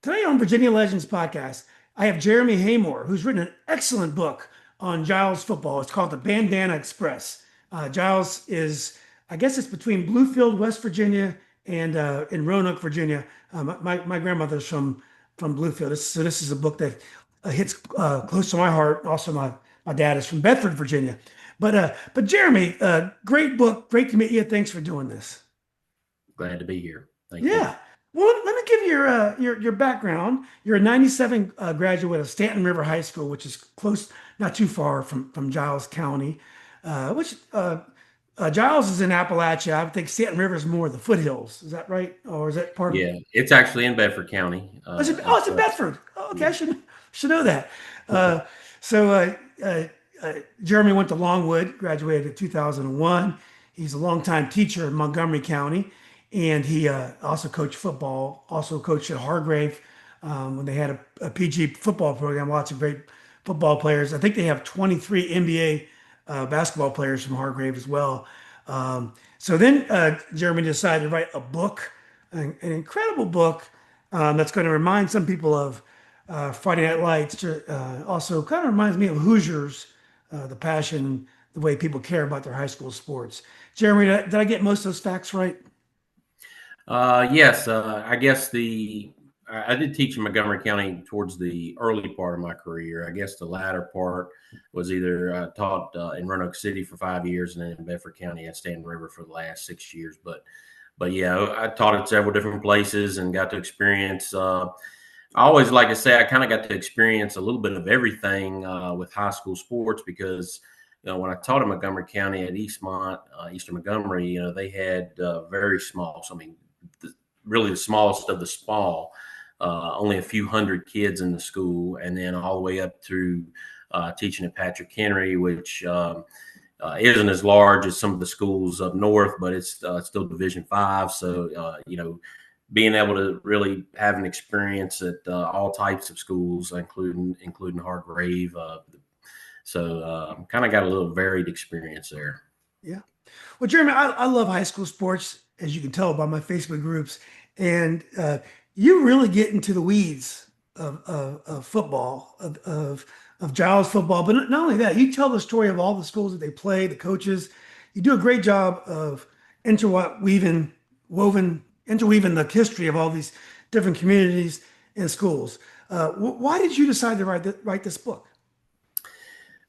Today on Virginia Legends podcast, I have Jeremy Haymore, who's written an excellent book on Giles football. It's called the Bandana Express. Giles is, I guess it's between Bluefield, West Virginia, and in Roanoke, Virginia. My grandmother's from Bluefield, so this is a book that hits close to my heart. Also, my dad is from Bedford, Virginia. But Jeremy, great book, great to meet you. Thanks for doing this. Glad to be here. Thank you. Yeah. Well, let me give you your background. You're a '97 graduate of Stanton River High School, which is close, not too far from Giles County. Which Giles is in Appalachia. I would think Stanton River is more the foothills. Is that right, or is that part of? Yeah, it's actually in Bedford County. It's in Bedford. Oh, okay, I Yeah. should know that. Uh, so Jeremy went to Longwood, graduated in 2001. He's a longtime teacher in Montgomery County, and he also coached football. Also coached at Hargrave when they had a PG football program. Lots of great football players. I think they have 23 NBA basketball players from Hargrave as well. So then Jeremy decided to write a book, an incredible book that's going to remind some people of Friday Night Lights. Also, kind of reminds me of Hoosiers, the passion, the way people care about their high school sports. Jeremy, did I get most of those facts right? Yes, I guess I did teach in Montgomery County towards the early part of my career. I guess the latter part was either taught in Roanoke City for 5 years and then in Bedford County at Stanton River for the last 6 years. But yeah, I taught at several different places and got to experience. I always like to say I kind of got to experience a little bit of everything with high school sports because when I taught in Montgomery County at Eastmont, Eastern Montgomery, they had very small. So I mean, really the smallest of the small. Only a few hundred kids in the school, and then all the way up through teaching at Patrick Henry, which isn't as large as some of the schools up north, but it's still Division 5. So being able to really have an experience at all types of schools, including Hargrave, so kind of got a little varied experience there. Yeah. Well, Jeremy, I love high school sports, as you can tell by my Facebook groups, and you really get into the weeds of football, of Giles football. But not only that, you tell the story of all the schools that they play, the coaches. You do a great job of interweaving the history of all these different communities and schools. Why did you decide to write this book?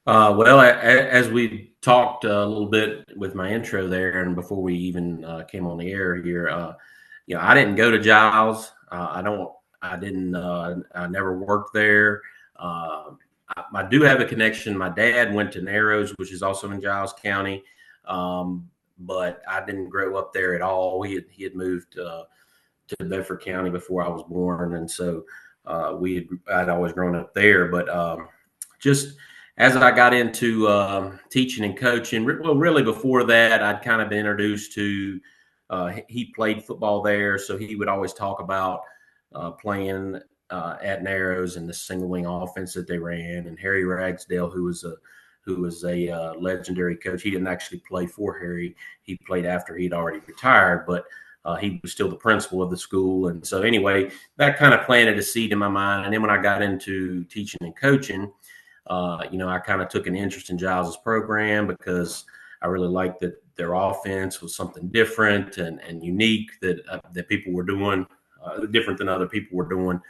Well, as we talked a little bit with my intro there, and before we even came on the air here, I didn't go to Giles. I didn't. I never worked there. I do have a connection. My dad went to Narrows, which is also in Giles County, but I didn't grow up there at all. He had moved to Bedford County before I was born, and so I'd always grown up there. But just as I got into teaching and coaching, well, really before that, I'd kind of been introduced to. He played football there, so he would always talk about playing at Narrows and the single wing offense that they ran. And Harry Ragsdale, who was a legendary coach, he didn't actually play for Harry. He played after he'd already retired, but he was still the principal of the school. And so anyway, that kind of planted a seed in my mind. And then when I got into teaching and coaching, I kind of took an interest in Giles's program because I really liked that their offense was something different and unique that people were doing, different than other people were doing.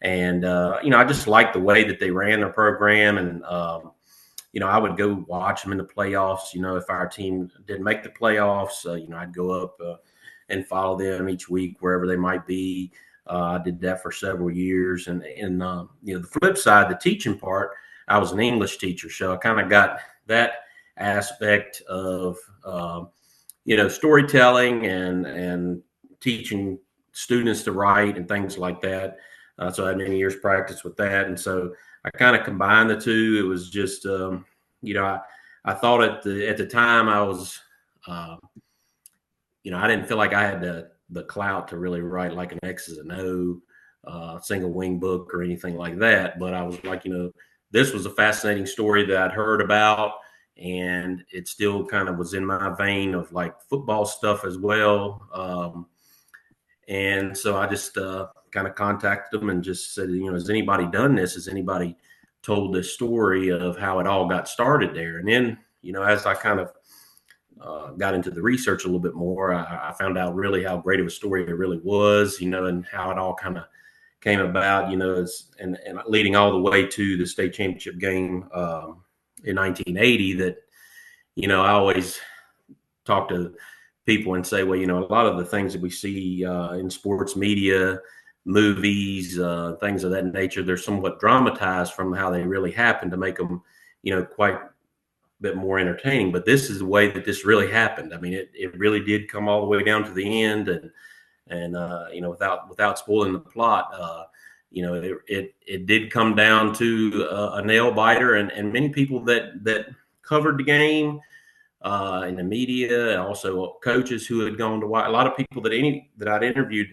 And, I just liked the way that they ran their program. And, I would go watch them in the playoffs. If our team didn't make the playoffs, I'd go up and follow them each week, wherever they might be. I did that for several years. And the flip side, the teaching part, I was an English teacher. So I kind of got that aspect of, storytelling and teaching students to write and things like that. So I had many years practice with that. And so I kind of combined the two. It was just, I thought at the time I was, I didn't feel like I had the clout to really write like an X's and O single wing book or anything like that. But I was like, this was a fascinating story that I'd heard about, and it still kind of was in my vein of like football stuff as well. And so I just kind kind of contacted them and just said, has anybody done this? Has anybody told this story of how it all got started there? And then, as I kind of got into the research a little bit more, I found out really how great of a story it really was, and how it all kind of came about, and leading all the way to the state championship game in 1980 that, I always talk to people and say, well, a lot of the things that we see in sports media, movies, things of that nature, they're somewhat dramatized from how they really happen to make them, quite a bit more entertaining. But this is the way that this really happened. I mean, it really did come all the way down to the end, and without spoiling the plot, it did come down to a nail biter, and many people that covered the game in the media, and also coaches who had gone to watch. A lot of people that I'd interviewed,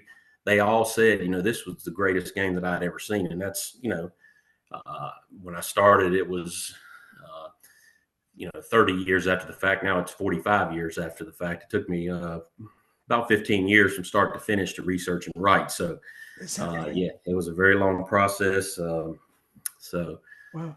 they all said, this was the greatest game that I'd ever seen. And that's, when I started, it was, 30 years after the fact. Now it's 45 years after the fact. It took me about 15 years from start to finish to research and write. So, it was a very long process. Wow.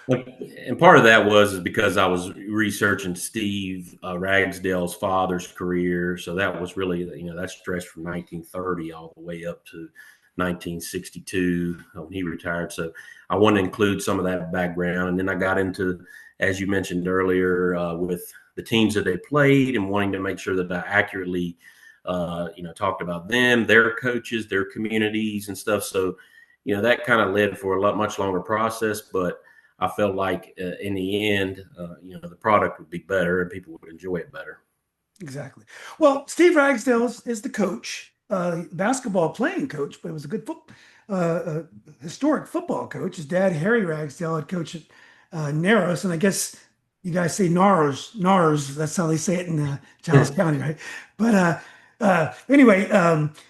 And part of that was because I was researching Steve Ragsdale's father's career. So that was really, that stretched from 1930 all the way up to 1962 when he retired. So I wanted to include some of that background. And then I got into, as you mentioned earlier, with the teams that they played and wanting to make sure that I accurately, talked about them, their coaches, their communities and stuff. So, that kind of led for a much longer process, but I felt like in the end, the product would be better and people would enjoy it better. Exactly. Well, Steve Ragsdale is the coach, basketball playing coach, but it was a good historic football coach. His dad, Harry Ragsdale, had coached at Narrows, and I guess you guys say Nars. That's how they say it in Giles County, right? But anyway,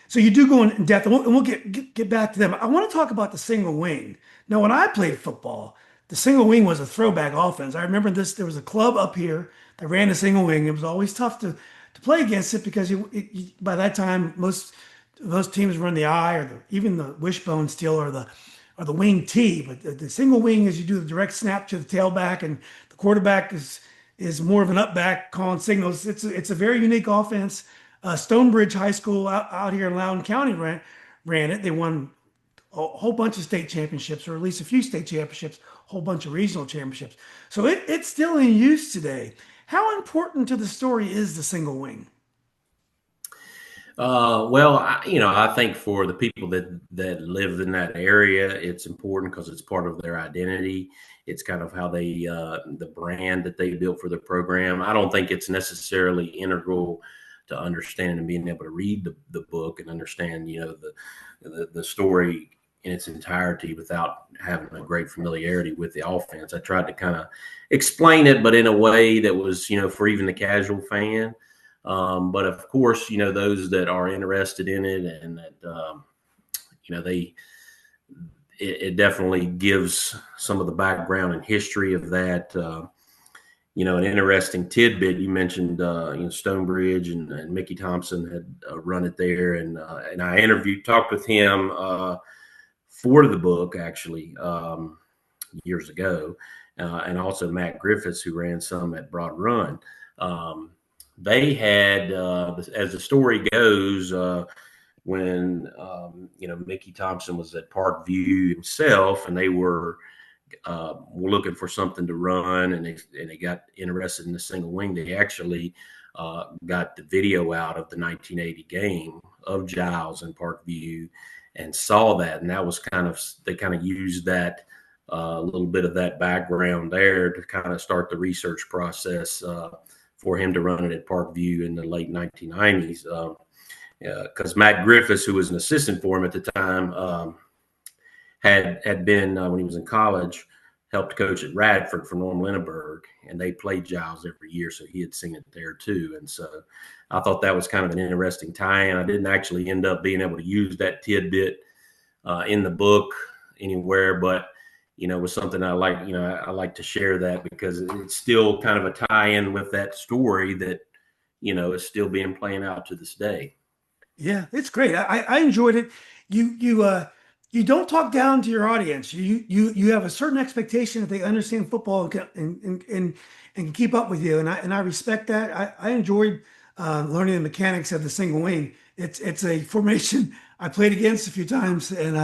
so you do go in depth, and we'll get back to them. I want to talk about the single wing. Now, when I played football, the single wing was a throwback offense. I remember this. There was a club up here that ran a single wing. It was always tough to play against it because by that time most teams run the I or even the wishbone steel or the wing T. But the single wing is you do the direct snap to the tailback, and the quarterback is more of an up back calling signals. It's a very unique offense. Stonebridge High School out here in Loudoun County ran it. They won a whole bunch of state championships, or at least a few state championships, a whole bunch of regional championships. So it's still in use today. How important to the story is the single wing? Well, I think for the people that live in that area, it's important because it's part of their identity. It's kind of how they, the brand that they built for their program. I don't think it's necessarily integral to understand and being able to read the book and understand, the story in its entirety without having a great familiarity with the offense. I tried to kind of explain it, but in a way that was, for even the casual fan. But of course, those that are interested in it and that, it definitely gives some of the background and history of that. An interesting tidbit, you mentioned, Stonebridge and Mickey Thompson had run it there. And I talked with him for the book, actually, years ago. And also Matt Griffiths, who ran some at Broad Run. They had, as the story goes, when, Mickey Thompson was at Parkview himself, and they were looking for something to run, and they got interested in the single wing. They actually got the video out of the 1980 game of Giles and Parkview and saw that. And that was they kind of used that little bit of that background there to kind of start the research process for him to run it at Parkview in the late 1990s. Because Matt Griffiths, who was an assistant for him at the time, had been, when he was in college, helped coach at Radford for Norm Linneberg, and they played Giles every year, so he had seen it there too. And so I thought that was kind of an interesting tie-in. I didn't actually end up being able to use that tidbit in the book anywhere, but it was something I like. I like to share that because it's still kind of a tie-in with that story that is still being played out to this day. Yeah, it's great. I enjoyed it. You don't talk down to your audience. You have a certain expectation that they understand football and can keep up with you. And I respect that. I enjoyed learning the mechanics of the single wing. It's a formation I played against a few times, and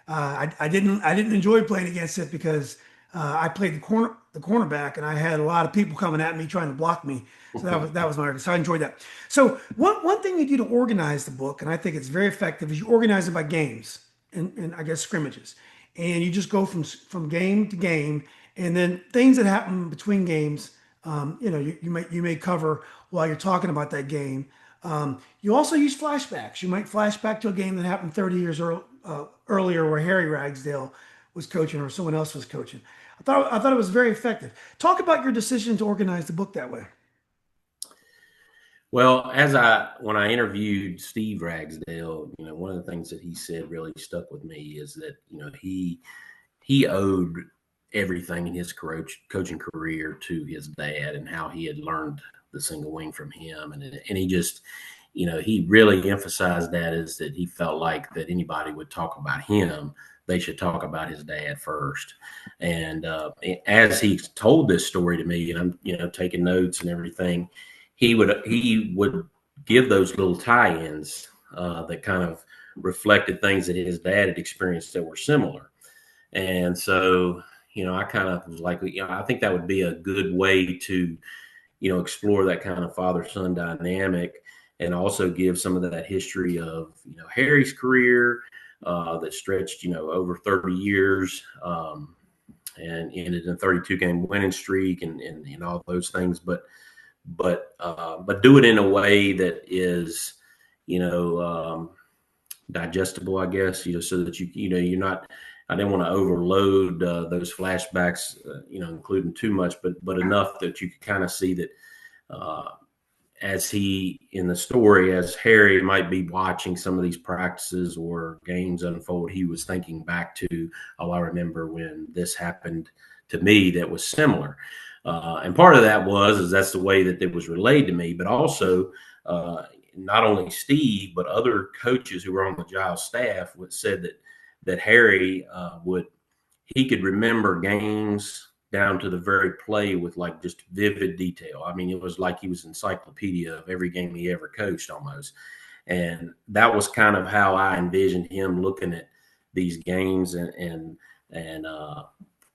I didn't enjoy playing against it because I played the cornerback, and I had a lot of people coming at me trying to block me. So that was my so I enjoyed that. So one thing you do to organize the book, and I think it's very effective, is you organize it by games and I guess scrimmages, and you just go from game to game, and then things that happen between games. You may cover while you're talking about that game. You also use flashbacks. You might flash back to a game that happened 30 years earlier, where Harry Ragsdale was coaching or someone else was coaching. I thought it was very effective. Talk about your decision to organize the book that way. Well, when I interviewed Steve Ragsdale, one of the things that he said really stuck with me is that he owed everything in his coaching career to his dad and how he had learned the single wing from him, and he just he really emphasized that is that he felt like that anybody would talk about him, they should talk about his dad first. And as he told this story to me, and I'm taking notes and everything, he would give those little tie-ins that kind of reflected things that his dad had experienced that were similar. And so, I kind of was like, I think that would be a good way to, explore that kind of father-son dynamic, and also give some of that history of, Harry's career that stretched, over 30 years and ended in a 32 game winning streak and all those things. But do it in a way that is, you know, digestible, I guess, so that you're not. I didn't want to overload those flashbacks, including too much, but enough that you could kind of see that uh, as he in the story, as Harry might be watching some of these practices or games unfold, he was thinking back to, oh, I remember when this happened to me that was similar. And part of that is that's the way that it was relayed to me, but also not only Steve, but other coaches who were on the Giles staff said that Harry he could remember games down to the very play with like just vivid detail. I mean, it was like he was encyclopedia of every game he ever coached almost. And that was kind of how I envisioned him looking at these games and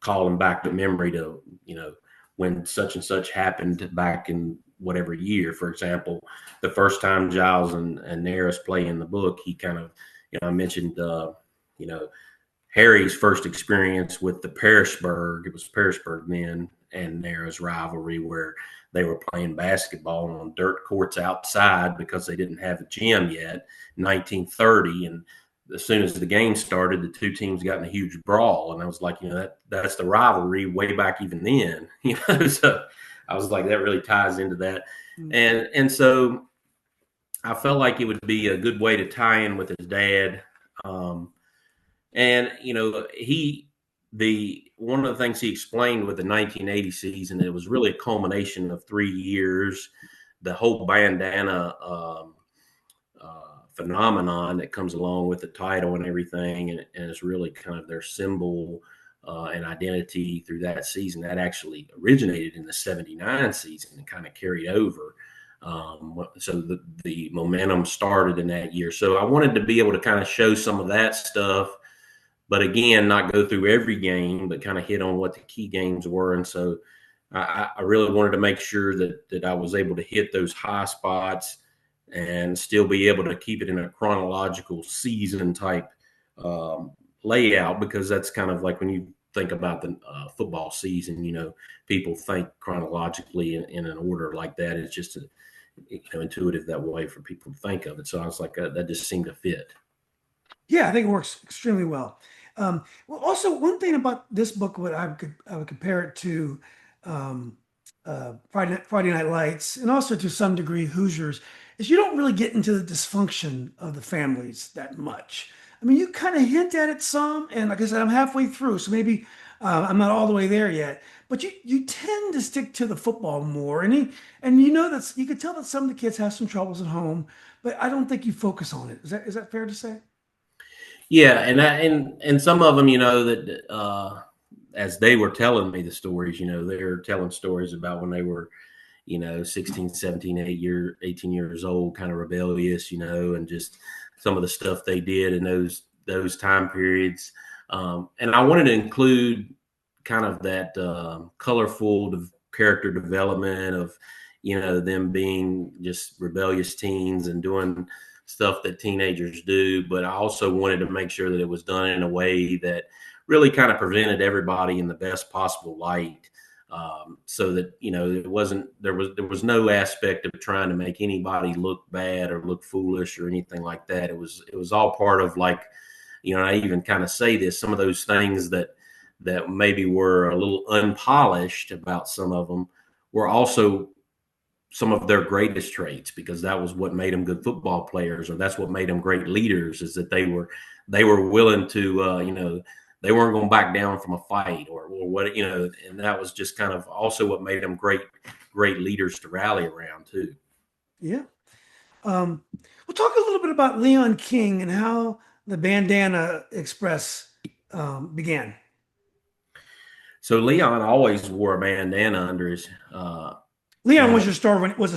calling back to memory to, when such and such happened back in whatever year. For example, the first time Giles and Naris play in the book, he kind of, I mentioned, you know, Harry's first experience with the Pearisburg, it was Pearisburg then, and Nara's rivalry, where they were playing basketball on dirt courts outside because they didn't have a gym yet, 1930. And as soon as the game started, the two teams got in a huge brawl. And I was like, that's the rivalry way back even then, so I was like, that really ties into that. And so I felt like it would be a good way to tie in with his dad. And the one of the things he explained with the 1980 season, it was really a culmination of 3 years. The whole bandana phenomenon that comes along with the title and everything, and it's really kind of their symbol and identity through that season. That actually originated in the '79 season and kind of carried over. So the momentum started in that year. So I wanted to be able to kind of show some of that stuff, but again, not go through every game, but kind of hit on what the key games were. And so I really wanted to make sure that I was able to hit those high spots and still be able to keep it in a chronological season type layout, because that's kind of like when you think about the football season, people think chronologically in an order like that. It's just intuitive that way for people to think of it. So I was like, that just seemed to fit. Yeah, I think it works extremely well. Well, also one thing about this book, what I would compare it to Friday Night Lights, and also to some degree Hoosiers, is you don't really get into the dysfunction of the families that much. I mean, you kind of hint at it some, and like I said, I'm halfway through, so maybe I'm not all the way there yet, but you tend to stick to the football more, and you know that's you could tell that some of the kids have some troubles at home, but I don't think you focus on it. Is that fair to say? Yeah, and some of them, that as they were telling me the stories, they were telling stories about when they were, 16, 17, 18 years old, kind of rebellious, and just some of the stuff they did in those time periods. And I wanted to include kind of that colorful character development of, them being just rebellious teens and doing stuff that teenagers do. But I also wanted to make sure that it was done in a way that really kind of presented everybody in the best possible light. So that it wasn't there was no aspect of trying to make anybody look bad or look foolish or anything like that. It was all part of, like, I even kind of say this, some of those things that maybe were a little unpolished about some of them were also some of their greatest traits, because that was what made them good football players, or that's what made them great leaders, is that they were willing to they weren't going to back down from a fight or what, and that was just kind of also what made them great leaders to rally around too. Yeah. Um, we'll talk a little bit about Leon King and how the Bandana Express began. So Leon always wore a bandana under his Leon now. was a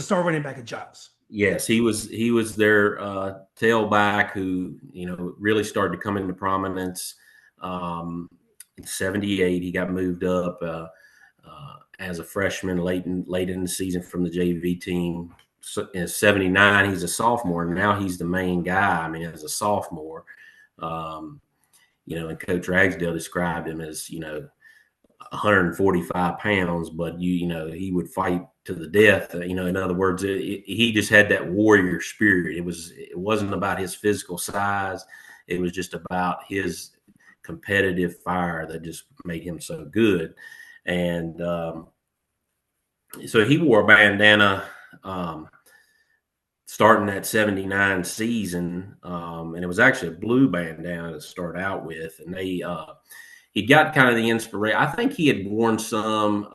star running back at Giles. Yes, he was their tailback who really started to come into prominence. In '78, he got moved up as a freshman late in the season from the JV team. So in '79, he's a sophomore, and now he's the main guy. I mean, as a sophomore, um, and Coach Ragsdale described him as 145 pounds, but he would fight to the death. In other words, he just had that warrior spirit. It wasn't about his physical size. It was just about his competitive fire that just made him so good. And so he wore a bandana starting that '79 season, and it was actually a blue bandana to start out with. And he got kind of the inspiration. I think he had worn some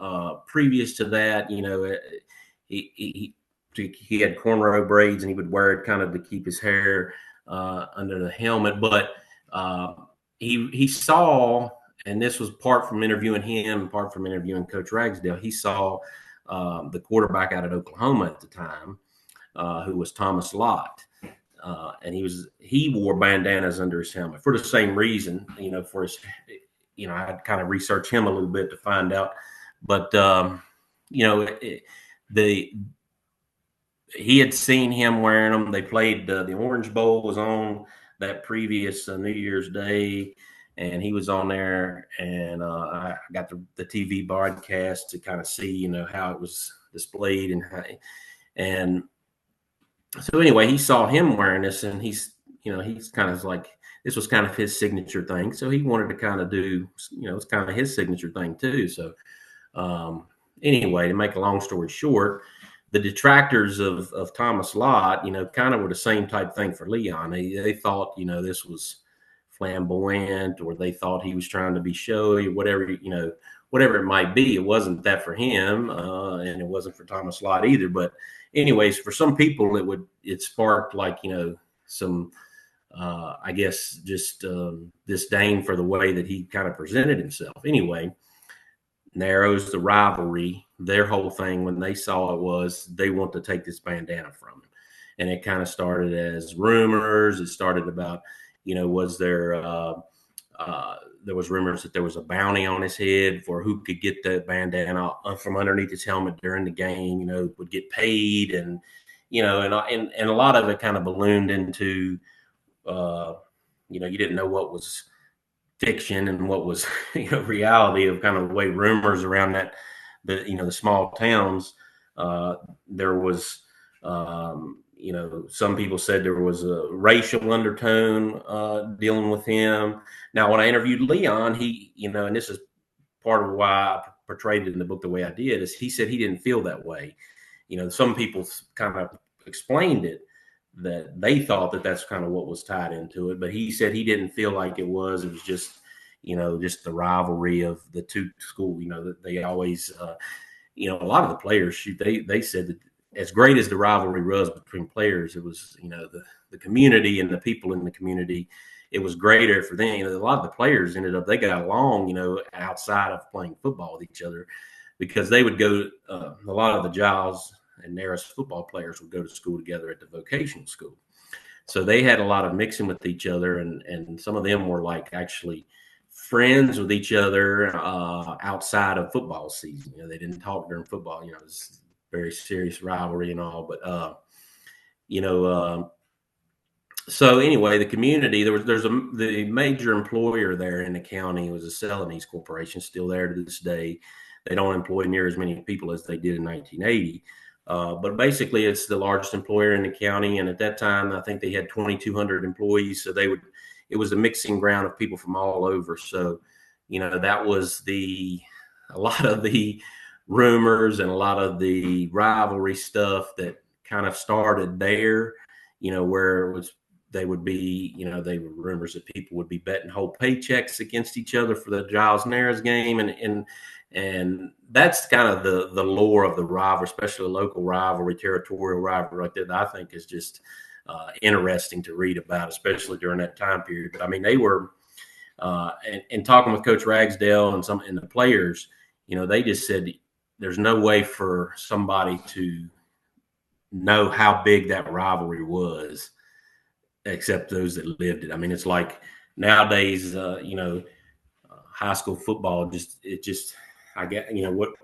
previous to that. He had cornrow braids, and he would wear it kind of to keep his hair under the helmet. But he saw, and this was part from interviewing him, part from interviewing Coach Ragsdale. He saw the quarterback out at Oklahoma at the time, who was Thomas Lott. And he wore bandanas under his helmet for the same reason, for his, I had kind of researched him a little bit to find out, but he had seen him wearing them. They played the Orange Bowl was on that previous New Year's Day, and he was on there, and I got the TV broadcast to kind of see, how it was displayed and so anyway, he saw him wearing this, and he's kind of like, this was kind of his signature thing. So he wanted to kind of do, it's kind of his signature thing too. So anyway, to make a long story short, the detractors of Thomas Lott, kind of were the same type thing for Leon. They thought, this was flamboyant, or they thought he was trying to be showy, whatever it might be. It wasn't that for him, and it wasn't for Thomas Lott either. But anyways, for some people, it sparked, like, some I guess just disdain for the way that he kind of presented himself. Anyway, narrows the rivalry. Their whole thing when they saw it was they want to take this bandana from him, and it kind of started as rumors. It started about, was there was rumors that there was a bounty on his head for who could get the bandana from underneath his helmet during the game, would get paid. And, and a lot of it kind of ballooned into, you didn't know what was fiction and what was, reality of kind of the way rumors around the small towns. There was, some people said there was a racial undertone dealing with him. Now, when I interviewed Leon, he, and this is part of why I portrayed it in the book the way I did, is he said he didn't feel that way. Some people kind of explained it, that they thought that that's kind of what was tied into it, but he said he didn't feel like it was. It was just, just the rivalry of the two schools. That they always, a lot of the players, shoot, they said that as great as the rivalry was between players, it was, the community and the people in the community, it was greater for them. A lot of the players they got along, outside of playing football with each other, because they would go, a lot of the Giles and Naris football players would go to school together at the vocational school. So they had a lot of mixing with each other, and some of them were like actually friends with each other outside of football season. They didn't talk during football. It was very serious rivalry and all. But so anyway, the community, the major employer there in the county was a Celanese Corporation, still there to this day. They don't employ near as many people as they did in 1980. But basically, it's the largest employer in the county, and at that time, I think they had 2,200 employees. So it was a mixing ground of people from all over. So, that was a lot of the rumors and a lot of the rivalry stuff that kind of started there. Where it was, they would be, they were rumors that people would be betting whole paychecks against each other for the Giles Nares game, and that's kind of the lore of the rivalry, especially local rivalry, territorial rivalry like that. I think is just interesting to read about, especially during that time period. But I mean, they were, and talking with Coach Ragsdale and the players, they just said there's no way for somebody to know how big that rivalry was, except those that lived it. I mean, it's like nowadays, high school football I get,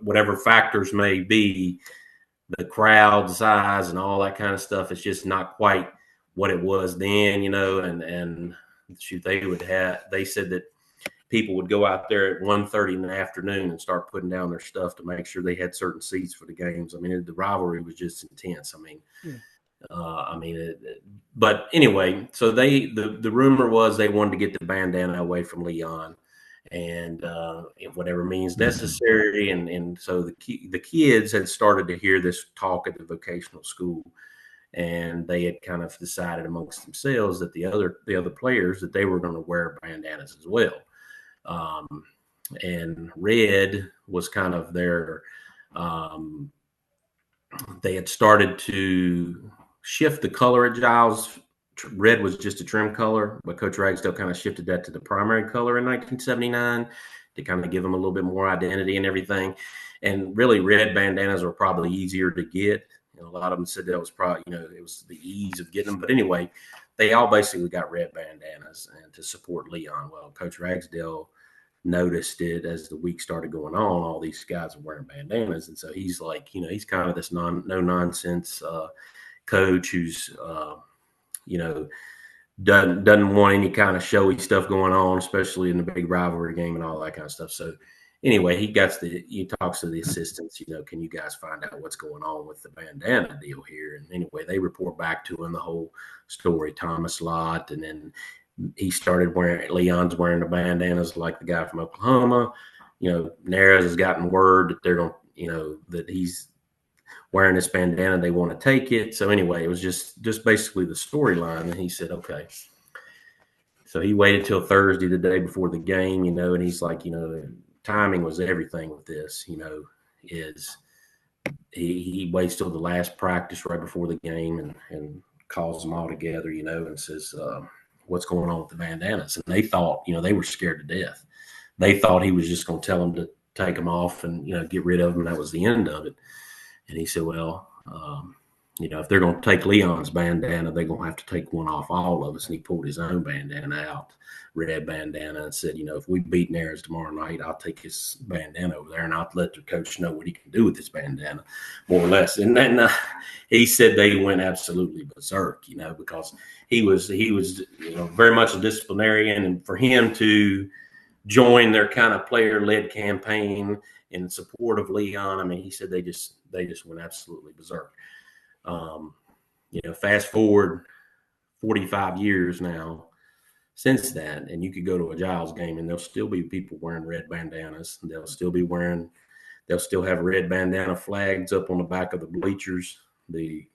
whatever factors may be, the crowd size and all that kind of stuff, it's just not quite what it was then, and shoot, they said that people would go out there at 1:30 in the afternoon and start putting down their stuff to make sure they had certain seats for the games. I mean, the rivalry was just intense. I mean, but anyway, so the rumor was they wanted to get the bandana away from Leon, and whatever means necessary. And so the kids had started to hear this talk at the vocational school, and they had kind of decided amongst themselves that the other players that they were going to wear bandanas as well. And red was kind of their. They had started to shift the color at Giles. Red was just a trim color, but Coach Ragsdale kind of shifted that to the primary color in 1979 to kind of give them a little bit more identity and everything. And really, red bandanas were probably easier to get. A lot of them said that was probably, it was the ease of getting them. But anyway, they all basically got red bandanas and to support Leon. Well, Coach Ragsdale noticed it as the week started going on. All these guys were wearing bandanas, and so he's like, he's kind of this no nonsense coach who's doesn't want any kind of showy stuff going on, especially in the big rivalry game and all that kind of stuff. So anyway, he talks to the assistants, can you guys find out what's going on with the bandana deal here? And anyway, they report back to him the whole story, Thomas Lott, and then he started Leon's wearing the bandanas like the guy from Oklahoma. Nares has gotten word that they're going that he's wearing this bandana. They want to take it. So anyway, it was just basically the storyline. And he said, okay. So he waited till Thursday, the day before the game, and he's like, timing was everything with this, is he waits till the last practice right before the game and calls them all together, and says, what's going on with the bandanas? And they thought, they were scared to death. They thought he was just going to tell them to take them off and, get rid of them. And that was the end of it. And he said, well, if they're going to take Leon's bandana, they're going to have to take one off all of us. And he pulled his own bandana out, red bandana, and said, if we beat Nares tomorrow night, I'll take his bandana over there and I'll let the coach know what he can do with this bandana, more or less. And then he said they went absolutely berserk, because he was very much a disciplinarian, and for him to join their kind of player-led campaign in support of Leon, I mean, he said they just went absolutely berserk. Fast forward 45 years now since that, and you could go to a Giles game and there'll still be people wearing red bandanas. They'll still have red bandana flags up on the back of the bleachers. The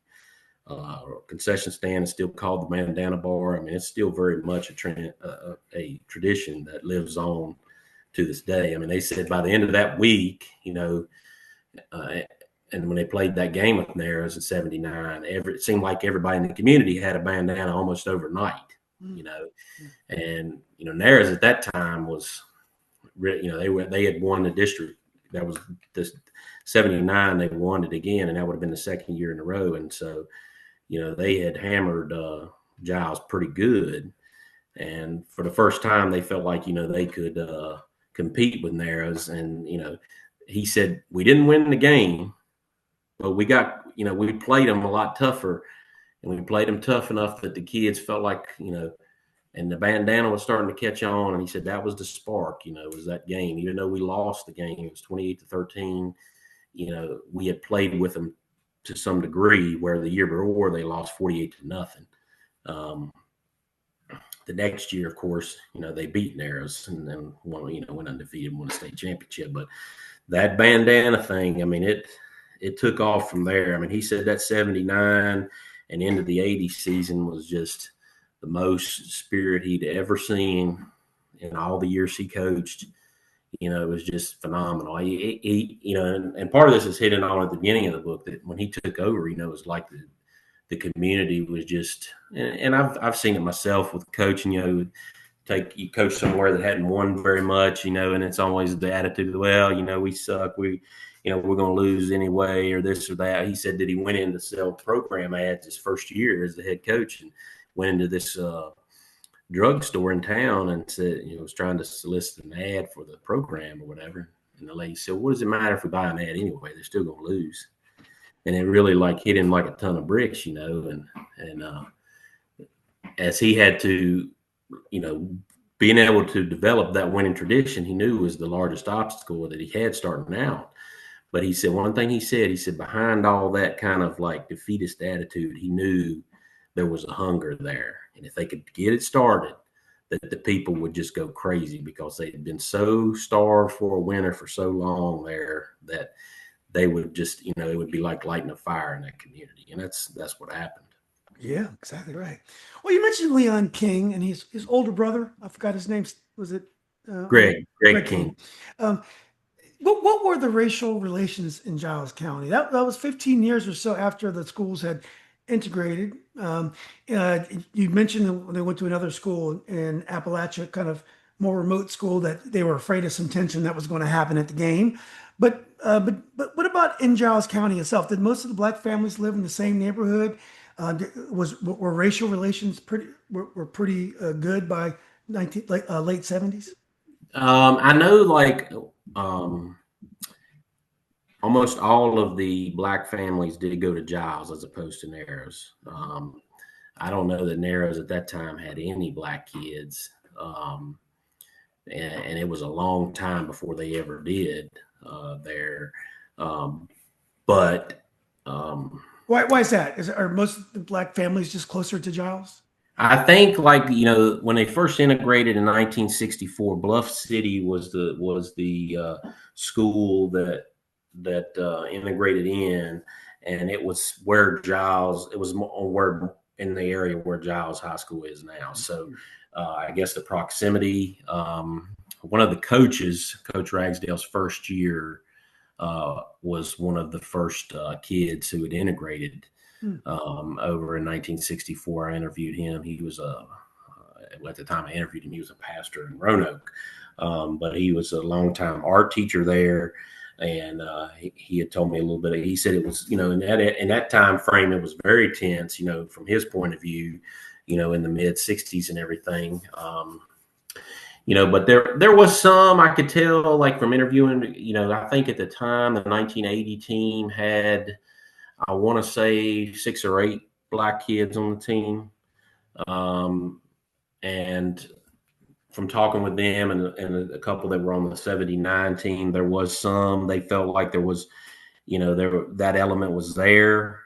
concession stand is still called the Bandana Bar. I mean, it's still very much a tradition that lives on to this day. I mean, they said by the end of that week, uh, and when they played that game with Narrows in '79, it seemed like everybody in the community had a bandana almost overnight. You know, and Narrows at that time was, they had won the district. That was this '79. They won it again, and that would have been the second year in a row. And so, they had hammered Giles pretty good, and for the first time, they felt like they could compete with Narrows. And he said, we didn't win the game, but we got we played them a lot tougher, and we played them tough enough that the kids felt like and the bandana was starting to catch on. And he said that was the spark. Was that game. Even though we lost the game, it was 28-13. We had played with them to some degree, where the year before they lost 48-0. The next year, of course, they beat Narrows and then went undefeated, won a state championship. But that bandana thing, I mean, it took off from there. I mean, he said that '79 and into the '80s season was just the most spirit he'd ever seen in all the years he coached. It was just phenomenal. And part of this is hidden on at the beginning of the book, that when he took over, it was like the community was just, and I've seen it myself with coaching. You coach somewhere that hadn't won very much, and it's always the attitude, well, we suck, we're going to lose anyway, or this or that. He said that he went in to sell program ads his first year as the head coach, and went into this drugstore in town and said, was trying to solicit an ad for the program or whatever. And the lady said, what does it matter if we buy an ad anyway? They're still going to lose. And it really hit him like a ton of bricks, and as he had to, being able to develop that winning tradition, he knew was the largest obstacle that he had starting out. But he said, one thing he said, behind all that kind of defeatist attitude, he knew there was a hunger there. And if they could get it started, that the people would just go crazy, because they had been so starved for a winner for so long there, that they would just, it would be like lighting a fire in that community. And that's what happened. Yeah, exactly right. Well, you mentioned Leon King and his older brother. I forgot his name. Was it Greg King? Um, what were the racial relations in Giles County? That was 15 years or so after the schools had integrated. You mentioned that when they went to another school in Appalachia, kind of more remote school, that they were afraid of some tension that was going to happen at the game. But what about in Giles County itself? Did most of the black families live in the same neighborhood? Were racial relations pretty good by late 70s? I know almost all of the black families did go to Giles as opposed to Narrows. I don't know that Narrows at that time had any black kids. And it was a long time before they ever did there. But why is that? Are most of the black families just closer to Giles? I think when they first integrated in 1964, Bluff City was the school that integrated in, and it was where it was where in the area where Giles High School is now. So I guess the proximity. One of the coaches, Coach Ragsdale's first year, was one of the first kids who had integrated over in 1964. I interviewed him. He was at the time I interviewed him, he was a pastor in Roanoke, but he was a longtime art teacher there. And he had told me a little bit. He said it was, in that time frame, it was very tense, from his point of view, in the mid '60s and everything. But there was some, I could tell, from interviewing, I think at the time the 1980 team had, I want to say 6 or 8 black kids on the team. And from talking with them and a couple that were on the '79 team, there was some, they felt like there was, that element was there.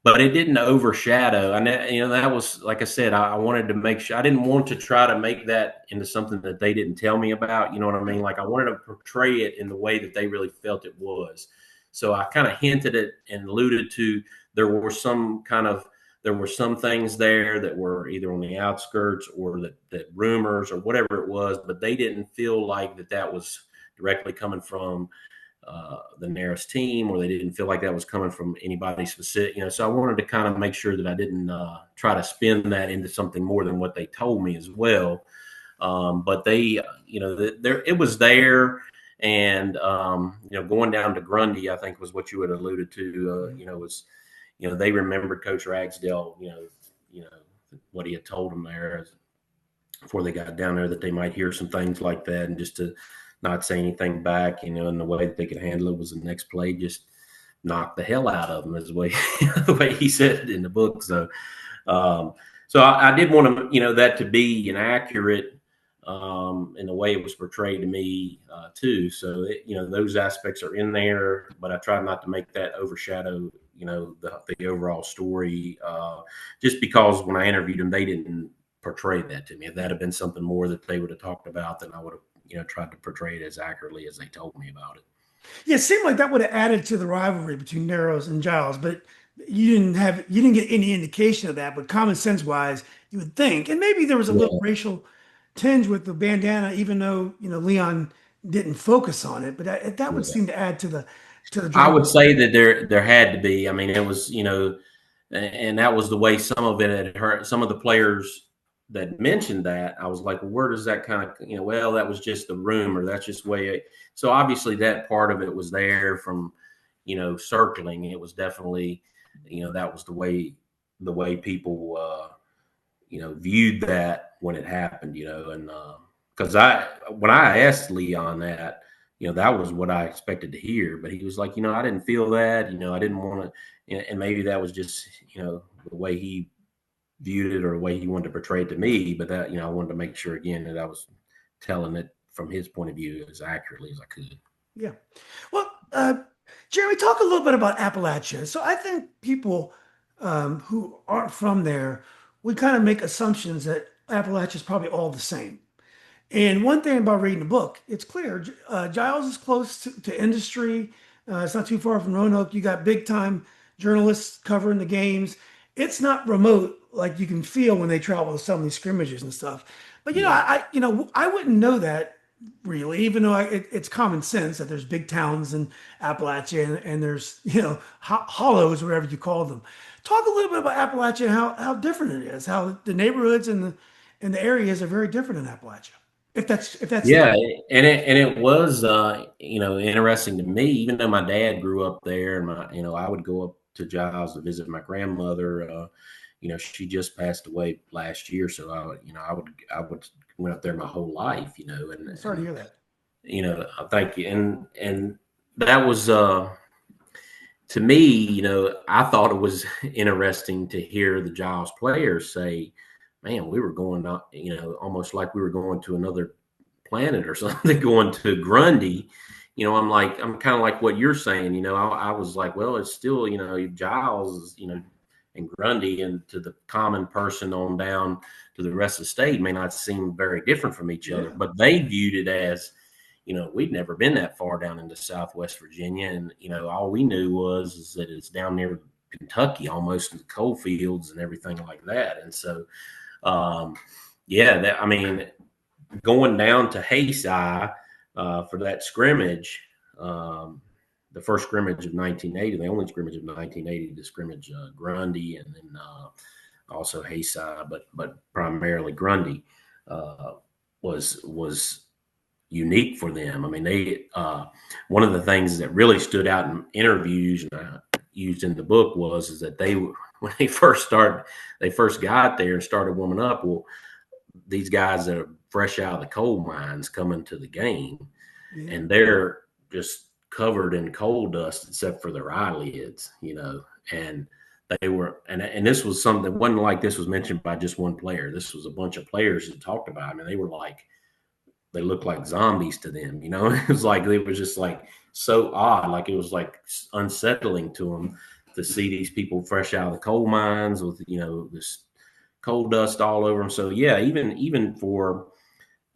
But it didn't overshadow. And that was, like I said, I wanted to make sure, I didn't want to try to make that into something that they didn't tell me about. You know what I mean? I wanted to portray it in the way that they really felt it was. So I kind of hinted at and alluded to there were some things there that were either on the outskirts or that rumors or whatever it was, but they didn't feel like that was directly coming from the Naris team, or they didn't feel like that was coming from anybody specific. So I wanted to kind of make sure that I didn't try to spin that into something more than what they told me as well. But they, there it was there. And going down to Grundy, I think was what you had alluded to. Was they remembered Coach Ragsdale. What he had told them there before they got down there, that they might hear some things like that, and just to not say anything back. And the way that they could handle it was the next play just knock the hell out of them, is the way the way he said it in the book. So, I did want to that to be inaccurate. In the way it was portrayed to me too. So those aspects are in there, but I try not to make that overshadow the overall story. Just because when I interviewed them, they didn't portray that to me. If that had been something more that they would have talked about, then I would have tried to portray it as accurately as they told me about it. Yeah, it seemed like that would have added to the rivalry between Narrows and Giles, but you didn't get any indication of that. But common sense wise, you would think, and maybe there was a little Yeah. racial tinge with the bandana, even though Leon didn't focus on it. But that would Yeah. seem to add to the I drama. would say that there had to be. I mean, it was and that was the way some of it had hurt. Some of the players that mentioned that, I was like, well, where does that kind of well, that was just the rumor. That's just the way so obviously that part of it was there from circling. It was definitely that was the way people viewed that when it happened. And because when I asked Leon that, that was what I expected to hear, but he was like, I didn't feel that. I didn't want to, and maybe that was just the way he viewed it or the way he wanted to portray it to me. But that I wanted to make sure again that I was telling it from his point of view as accurately as I could. Yeah. Well, Jeremy, talk a little bit about Appalachia. So I think people who aren't from there would kind of make assumptions that Appalachia is probably all the same. And one thing about reading the book, it's clear Giles is close to industry. It's not too far from Roanoke. You got big time journalists covering the games. It's not remote like you can feel when they travel to some of these scrimmages and stuff. But Yeah. I wouldn't know that really, even though it's common sense that there's big towns in Appalachia and there's hollows, whatever you call them. Talk a little bit about Appalachia and how different it is, how the neighborhoods and the areas are very different in Appalachia. If that's the Yeah, case. and it was interesting to me, even though my dad grew up there, and I would go up to Giles to visit my grandmother. She just passed away last year, so I would went up there my whole life, I'm sorry to hear that. thank you, and that was to me, I thought it was interesting to hear the Giles players say, "Man, we were going out, almost like we were going to another planet or something, going to Grundy." I'm kind of like what you're saying. I was like, well, it's still, Giles, and Grundy, and to the common person on down to the rest of the state may not seem very different from each other, Yeah. but they viewed it as, we'd never been that far down into Southwest Virginia, and all we knew is that it's down near Kentucky, almost in the coal fields and everything like that. And so, yeah, I mean, going down to Hayside for that scrimmage, the first scrimmage of 1980, the only scrimmage of 1980, the scrimmage Grundy, and then also Hayside, but primarily Grundy was unique for them. I mean, they one of the things that really stood out in interviews and I used in the book is that when they first got there and started warming up. Well, these guys that are fresh out of the coal mines coming to the game, Yeah. and they're just covered in coal dust except for their eyelids, and they were, and this was something that wasn't like this was mentioned by just one player. This was a bunch of players that talked about it. I mean, they looked like zombies to them, It was like, they were just like so odd. Like it was like unsettling to them to see these people fresh out of the coal mines with, this coal dust all over them. So yeah, even for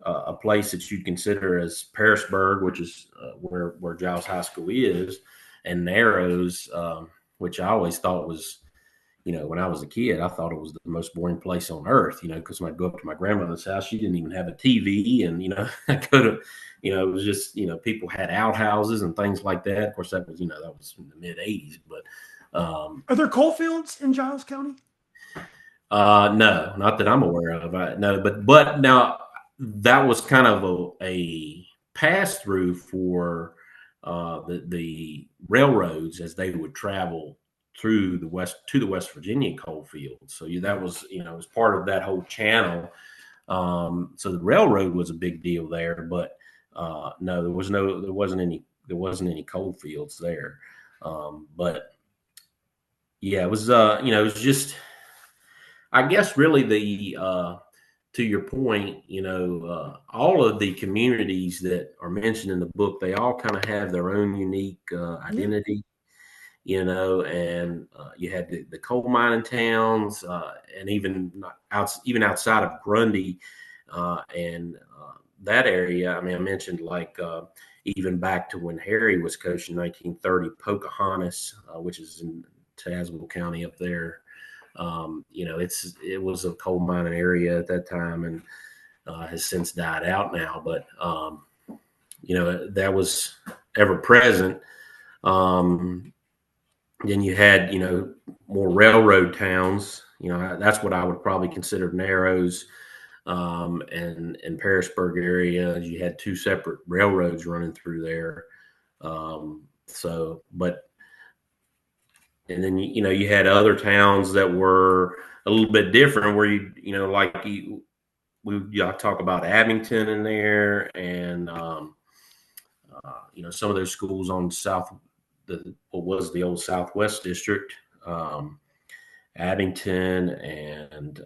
a place that you'd consider as Parisburg, which is where Giles High School is, and Narrows, which I always thought was, when I was a kid, I thought it was the most boring place on earth, because when I'd go up to my grandmother's house, she didn't even have a TV. And, I go to, it was just, people had outhouses and things like that. Of course, that was in the mid 80s. But Are there coal fields in Giles County? no, not that I'm aware of. No, but now that was kind of a pass through for the railroads as they would travel through the West Virginia coal fields. So that was it was part of that whole channel. So the railroad was a big deal there, but no, there wasn't any coal fields there. But yeah, it was it was just, I guess, really to your point, all of the communities that are mentioned in the book, they all kind of have their own unique identity, and you had the coal mining towns, and even outside of Grundy, and that area. I mean, I mentioned even back to when Harry was coaching in 1930, Pocahontas, which is in Tazewell County up there. It was a coal mining area at that time, and has since died out now. But that was ever present. Then you had more railroad towns. That's what I would probably consider Narrows, and Parisburg area. You had two separate railroads running through there. And then you had other towns that were a little bit different, where I talk about Abington in there, and some of those schools on what was the old Southwest District, Abington and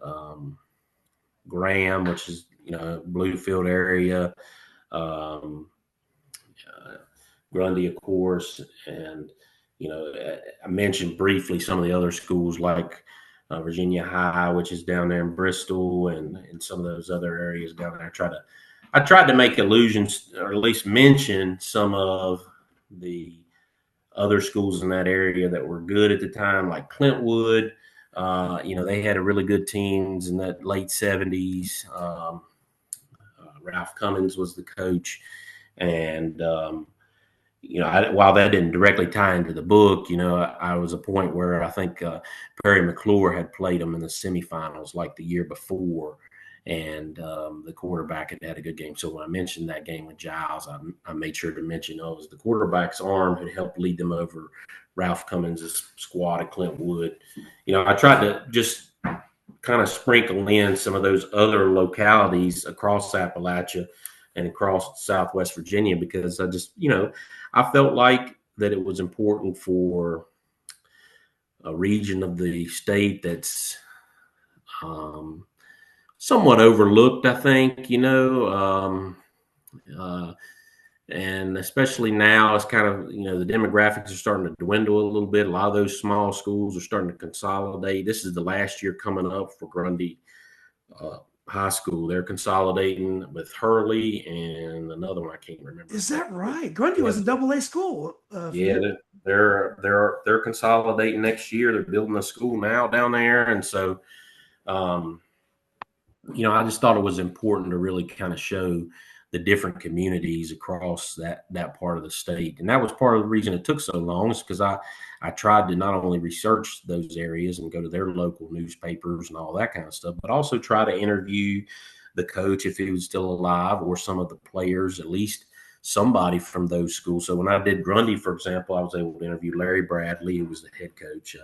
Graham, which is Bluefield area, Grundy, of course, and I mentioned briefly some of the other schools like Virginia High, which is down there in Bristol, and some of those other areas down there. I tried to make allusions, or at least mention some of the other schools in that area that were good at the time, like Clintwood. They had a really good teams in that late 70s. Ralph Cummins was the coach, and while that didn't directly tie into the book, I was a point where I think Perry McClure had played them in the semifinals like the year before, and the quarterback had a good game. So when I mentioned that game with Giles, I made sure to mention it was the quarterback's arm had helped lead them over Ralph Cummins' squad at Clintwood. I tried to just kind of sprinkle in some of those other localities across Appalachia and across Southwest Virginia, because I just, I felt like that it was important for a region of the state that's somewhat overlooked, I think, and especially now it's kind of, the demographics are starting to dwindle a little bit. A lot of those small schools are starting to consolidate. This is the last year coming up for Grundy High School. They're consolidating with Hurley and another one I can't remember. Is that right? Grundy was a AA school. Yeah, they're consolidating next year. They're building a school now down there, and so I just thought it was important to really kind of show the different communities across that part of the state. And that was part of the reason it took so long, is because I tried to not only research those areas and go to their local newspapers and all that kind of stuff, but also try to interview the coach if he was still alive, or some of the players, at least somebody from those schools. So when I did Grundy, for example, I was able to interview Larry Bradley, who was the head coach,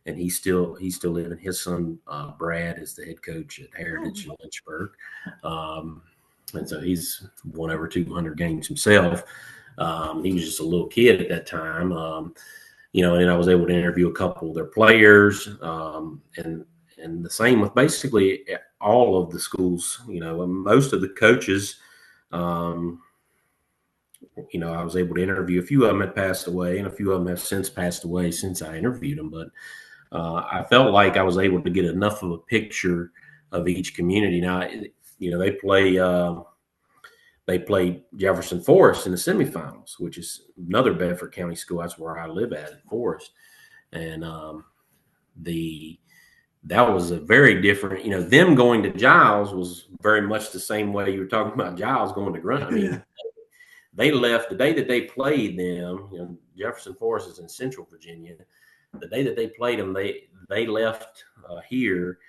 and he's still living. His son Brad is the head coach at Heritage in Lynchburg. And so he's won over 200 games himself. He was just a little kid at that time, and I was able to interview a couple of their players, and the same with basically all of the schools. Most of the coaches, I was able to interview. A few of them had passed away, and a few of them have since passed away since I interviewed them. But I felt like I was able to get enough of a picture of each community. Now, they play they played Jefferson Forest in the semifinals, which is another Bedford County school. That's where I live at in Forest, and the that was a very different. Them going to Giles was very much the same way you were talking about Giles going to Grunt. I Yeah. mean, they left the day that they played them. Jefferson Forest is in Central Virginia. The day that they played them, they left here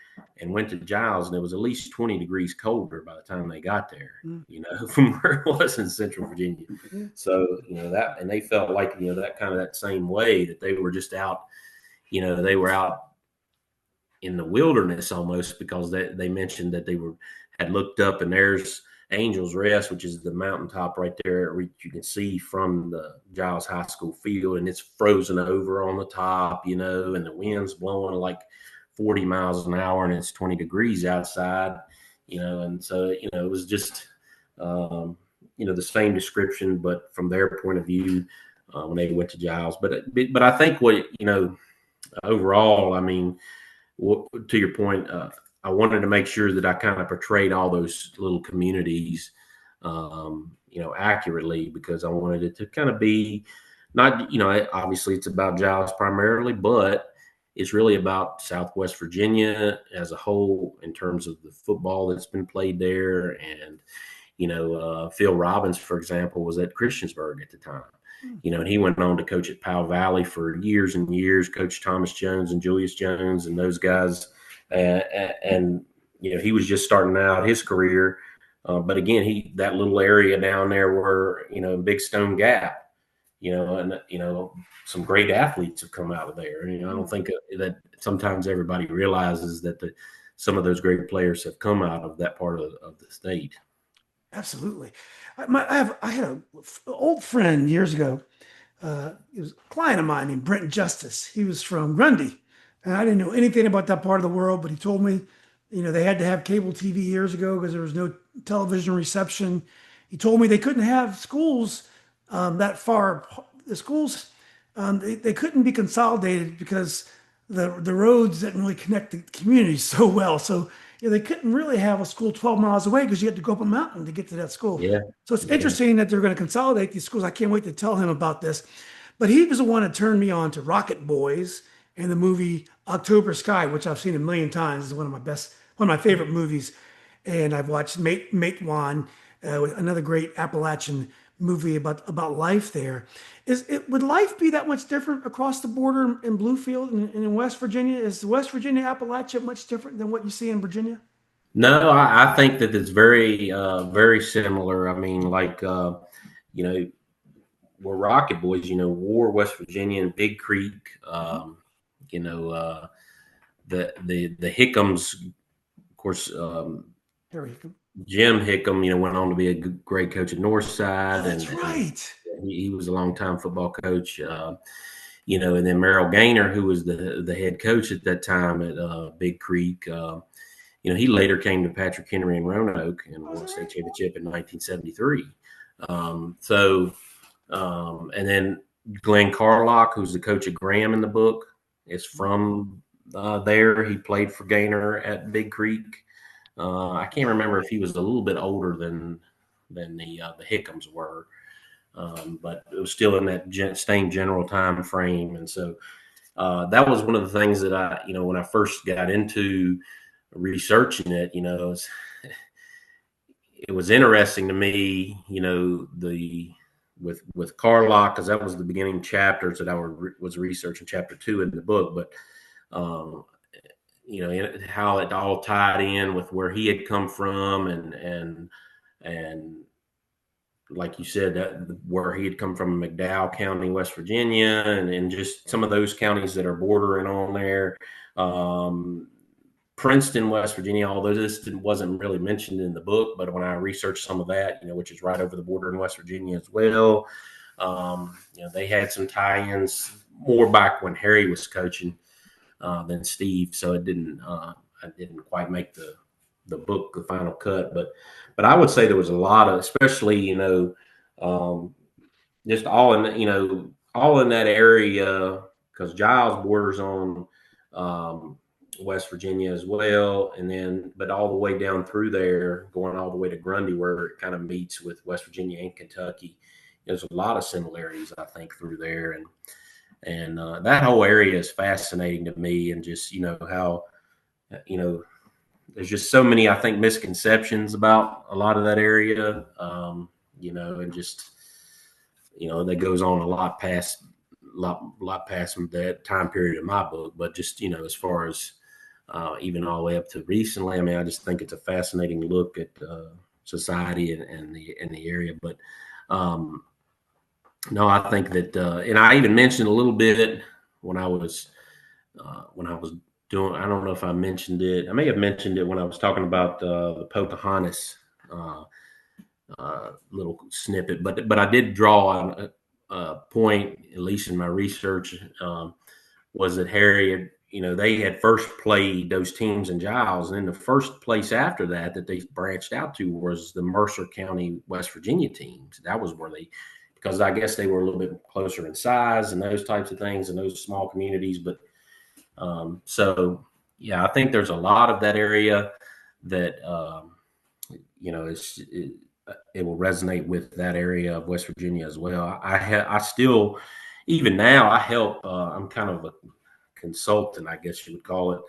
and went to Giles, and it was at least 20 degrees colder by the time they got there. Mm. From where it was in Central Virginia. Yeah. So that, and they felt like that kind of that same way, that they were just out. They were out in the wilderness almost, because they mentioned that they had looked up, and there's Angel's Rest, which is the mountaintop right there, which you can see from the Giles High School field, and it's frozen over on the top, and the wind's blowing like 40 miles an hour, and it's 20 degrees outside, and so it was just the same description, but from their point of view when they went to Giles. But I think what overall, I mean, to your point, I wanted to make sure that I kind of portrayed all those little communities, accurately, because I wanted it to kind of be not, obviously it's about Giles primarily, but it's really about Southwest Virginia as a whole in terms of the football that's been played there. And, Phil Robbins, for example, was at Christiansburg at the time. And he went on to coach at Powell Valley for years and years, coach Thomas Jones and Julius Jones and those guys. And he was just starting out his career. But again, that little area down there where, Big Stone Gap, and, some great athletes have come out of there. I don't think that sometimes everybody realizes that some of those great players have come out of that part of the state. Absolutely. I had an old friend years ago. He was a client of mine named Brent Justice. He was from Grundy, and I didn't know anything about that part of the world, but he told me, they had to have cable TV years ago because there was no television reception. He told me they couldn't have schools that far. The schools, they couldn't be consolidated because the roads didn't really connect the communities so well. So they couldn't really have a school 12 miles away because you had to go up a mountain to get to that school. Yeah. So it's Yeah. interesting that they're going to consolidate these schools. I can't wait to tell him about this. But he was the one that turned me on to Rocket Boys and the movie October Sky, which I've seen a million times. It's one of my favorite movies. And I've watched Matewan, another great Appalachian movie about life there. Would life be that much different across the border in Bluefield and in West Virginia? Is West Virginia Appalachia much different than what you see in Virginia? No, I think that it's very, very similar. I mean, like, we're Rocket Boys, War, West Virginia, and Big Creek. You know, the Hickams, of course, Harry Ragsdale. Jim Hickam, went on to be a great coach at Northside, That's right. and he was a longtime football coach. And then Merrill Gaynor, who was the head coach at that time at Big Creek. He later came to Patrick Henry and Roanoke and won a state championship in 1973. And then Glenn Carlock, who's the coach at Graham in the book, is from there. He played for Gaynor at Big Creek. I can't remember if he was a little bit older than the Hickams were, but it was still in that same general time frame. And so that was one of the things that I, when I first got into researching it, it was interesting to me, with Carlock, because that was the beginning chapters that I was researching, chapter 2 in the book, but how it all tied in with where he had come from, and like you said, that where he had come from, McDowell County, West Virginia, and just some of those counties that are bordering on there. Princeton, West Virginia, although this wasn't really mentioned in the book, but when I researched some of that, which is right over the border in West Virginia as well, they had some tie-ins more back when Harry was coaching than Steve, so I didn't quite make the book the final cut, but I would say there was a lot of, especially just all in that area, because Giles borders on West Virginia as well, and then but all the way down through there, going all the way to Grundy, where it kind of meets with West Virginia and Kentucky. There's a lot of similarities, I think, through there, and that whole area is fascinating to me, and just how there's just so many, I think, misconceptions about a lot of that area, and just that goes on a lot past that time period in my book, but just as far as even all the way up to recently, I mean, I just think it's a fascinating look at society and the area. But no, I think that, and I even mentioned a little bit when I was doing. I don't know if I mentioned it. I may have mentioned it when I was talking about the Pocahontas little snippet, but I did draw a point, at least in my research, was that Harry, they had first played those teams in Giles, and then the first place after that they branched out to was the Mercer County, West Virginia teams. That was where because I guess they were a little bit closer in size and those types of things in those small communities. But so, yeah, I think there's a lot of that area that, it will resonate with that area of West Virginia as well. I still, even now, I help. I'm kind of a consultant, I guess you would call it,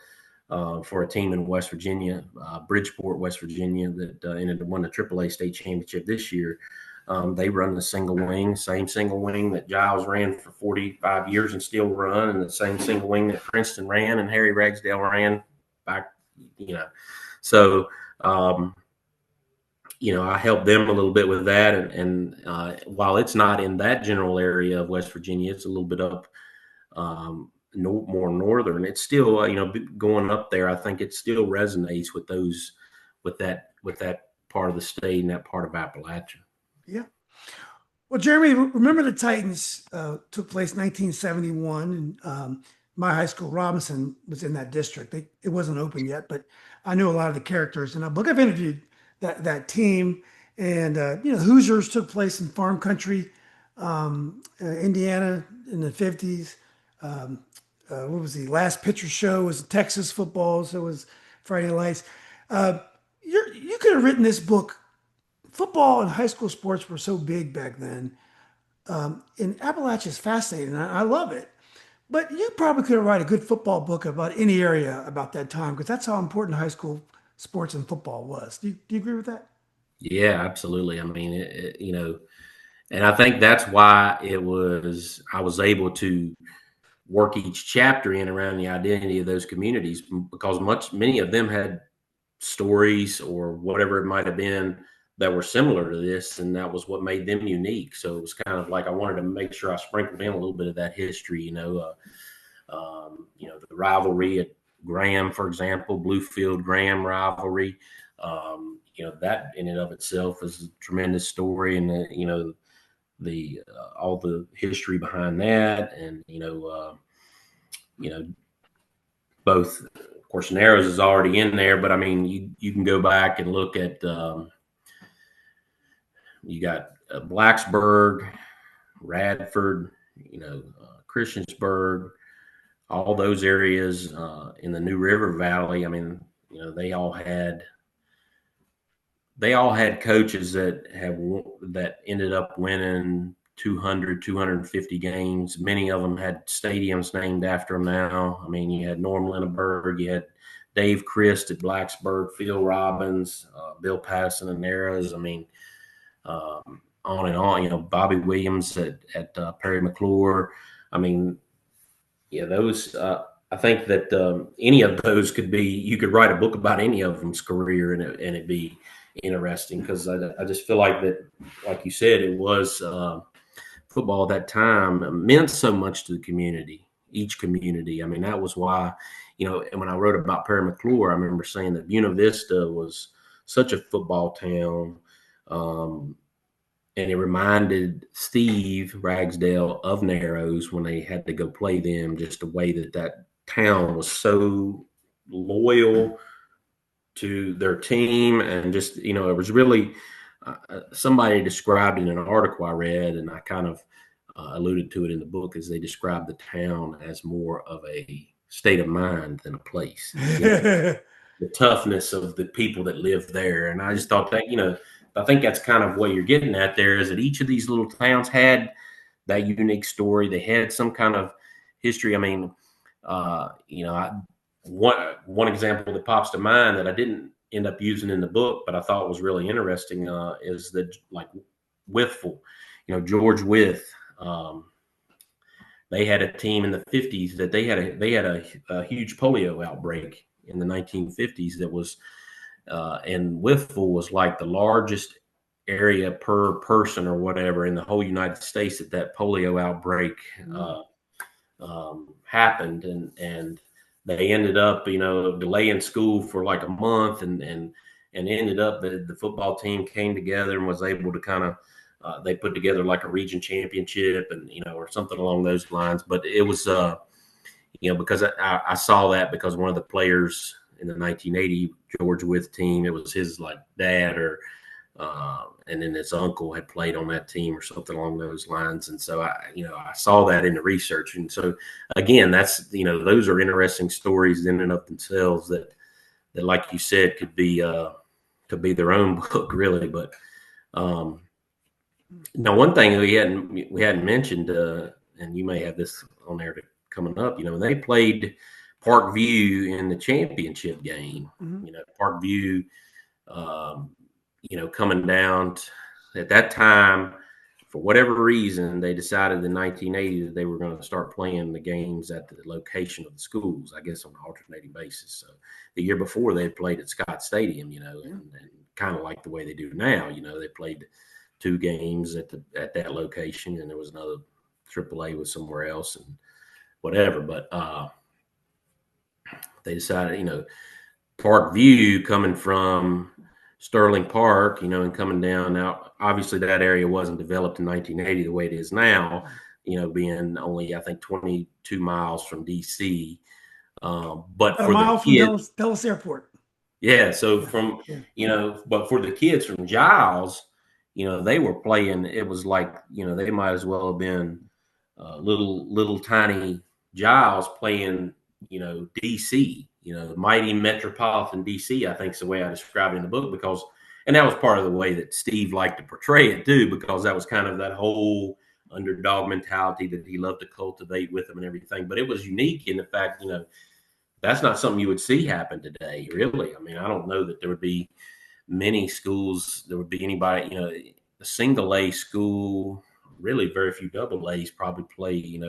for a team in West Virginia, Bridgeport, West Virginia, that won the AAA state championship this year. They run the same single wing that Giles ran for 45 years and still run, and the same single wing that Princeton ran and Harry Ragsdale ran back, So, I helped them a little bit with that. And while it's not in that general area of West Virginia, it's a little bit up more northern. It's still, going up there, I think it still resonates with that part of the state and that part of Appalachia. Yeah. Well, Jeremy, remember the Titans took place 1971, and my high school, Robinson, was in that district. It wasn't open yet, but I knew a lot of the characters in that book. I've interviewed that team, and Hoosiers took place in farm country, Indiana in the 50s. What was the last picture show? It was Texas football, so it was Friday Lights. You could have written this book. Football and high school sports were so big back then. And Appalachia is fascinating. I love it. But you probably could write a good football book about any area about that time, because that's how important high school sports and football was. Do you agree with that? Yeah, absolutely. I mean, and I think that's why I was able to work each chapter in around the identity of those communities, because many of them had stories or whatever it might have been that were similar to this, and that was what made them unique. So it was kind of like I wanted to make sure I sprinkled in a little bit of that history. The rivalry at Graham, for example, Bluefield Graham rivalry. That in and of itself is a tremendous story, and the all the history behind that, and both. Of course, Narrows is already in there, but I mean, you can go back and look at. You got Blacksburg, Radford, Christiansburg, all those areas in the New River Valley. I mean, they all had coaches that ended up winning 200, 250 games. Many of them had stadiums named after them now. I mean, you had Norm Linneberg, you had Dave Christ at Blacksburg, Phil Robbins, Bill Patterson and Narrows. I mean, on and on. Bobby Williams at Perry McClure. I mean, yeah, those. I think that any of those you could write a book about any of them's career, and it'd be interesting, because I just feel like that, like you said, it was football at that time meant so much to the community, each community. I mean, that was why, and when I wrote about Perry McClure, I remember saying that Buena Vista was such a football town. And it reminded Steve Ragsdale of Narrows when they had to go play them, just the way that town was so loyal to their team. And just, it was really, somebody described it in an article I read, and I kind of alluded to it in the book, as they described the town as more of a state of mind than a place. The toughness of the people that live there. And I just thought that, I think that's kind of what you're getting at there, is that each of these little towns had that unique story. They had some kind of history. I mean, one example that pops to mind that I didn't end up using in the book, but I thought was really interesting, is that, like, Withful, George Wythe. They had a team in the 50s that they had a huge polio outbreak in the 1950s that was, and Withful was like the largest area per person or whatever in the whole United States that polio outbreak happened, and they ended up, delaying school for like a month, and ended up that the football team came together and was able to kind of, they put together like a region championship, and or something along those lines. But it was, because I saw that because one of the players in the 1980 George Wythe team, it was his like dad or and then his uncle had played on that team or something along those lines. And so I saw that in the research. And so again, that's, those are interesting stories in and of themselves that like you said, could be their own book, really. But now, one thing we hadn't mentioned, and you may have this on there coming up, when they played Parkview in the championship game, Parkview, coming down at that time, for whatever reason, they decided in 1980 that they were going to start playing the games at the location of the schools, I guess on an alternating basis. So the year before, they had played at Scott Stadium, and kind of like the way they do now. They played 2 games at that location, and there was another AAA was somewhere else and whatever. But they decided, Parkview, coming from Sterling Park, and coming down. Now, obviously, that area wasn't developed in 1980 the way it is now, being only, I think, 22 miles from D.C. But a for mile the from kids, Dulles Airport. yeah. So from, but for the kids from Giles, they were playing. It was like, they might as well have been little tiny Giles playing, DC, the mighty metropolitan DC, I think is the way I describe it in the book, because, and that was part of the way that Steve liked to portray it too, because that was kind of that whole underdog mentality that he loved to cultivate with them and everything. But it was unique in the fact, that's not something you would see happen today, really. I mean, I don't know that there would be many schools, there would be anybody, a single A school, really very few double A's probably play,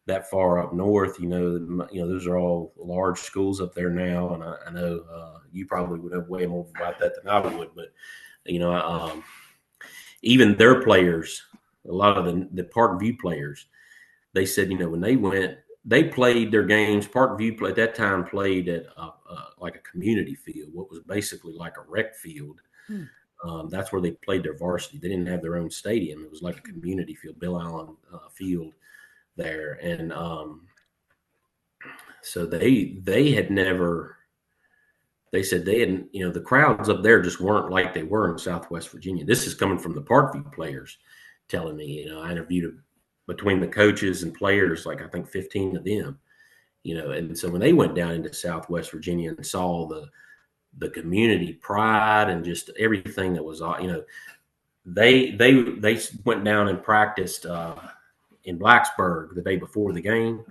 that far up north. Those are all large schools up there now, and I know you probably would have way more about that than I would. But even their players, a lot of the Parkview players, they said, when they went, they played their games. Parkview at that time played at like a community field, what was basically like a rec field. That's where they played their varsity. They didn't have their own stadium. It was like a community field, Bill Allen Field there. And so they had never, they said they hadn't, the crowds up there just weren't like they were in Southwest Virginia. This is coming from the Parkview players telling me, I interviewed between the coaches and players, like I think 15 of them, and so when they went down into Southwest Virginia and saw the community pride and just everything that was, they went down and practiced in Blacksburg the day before the game.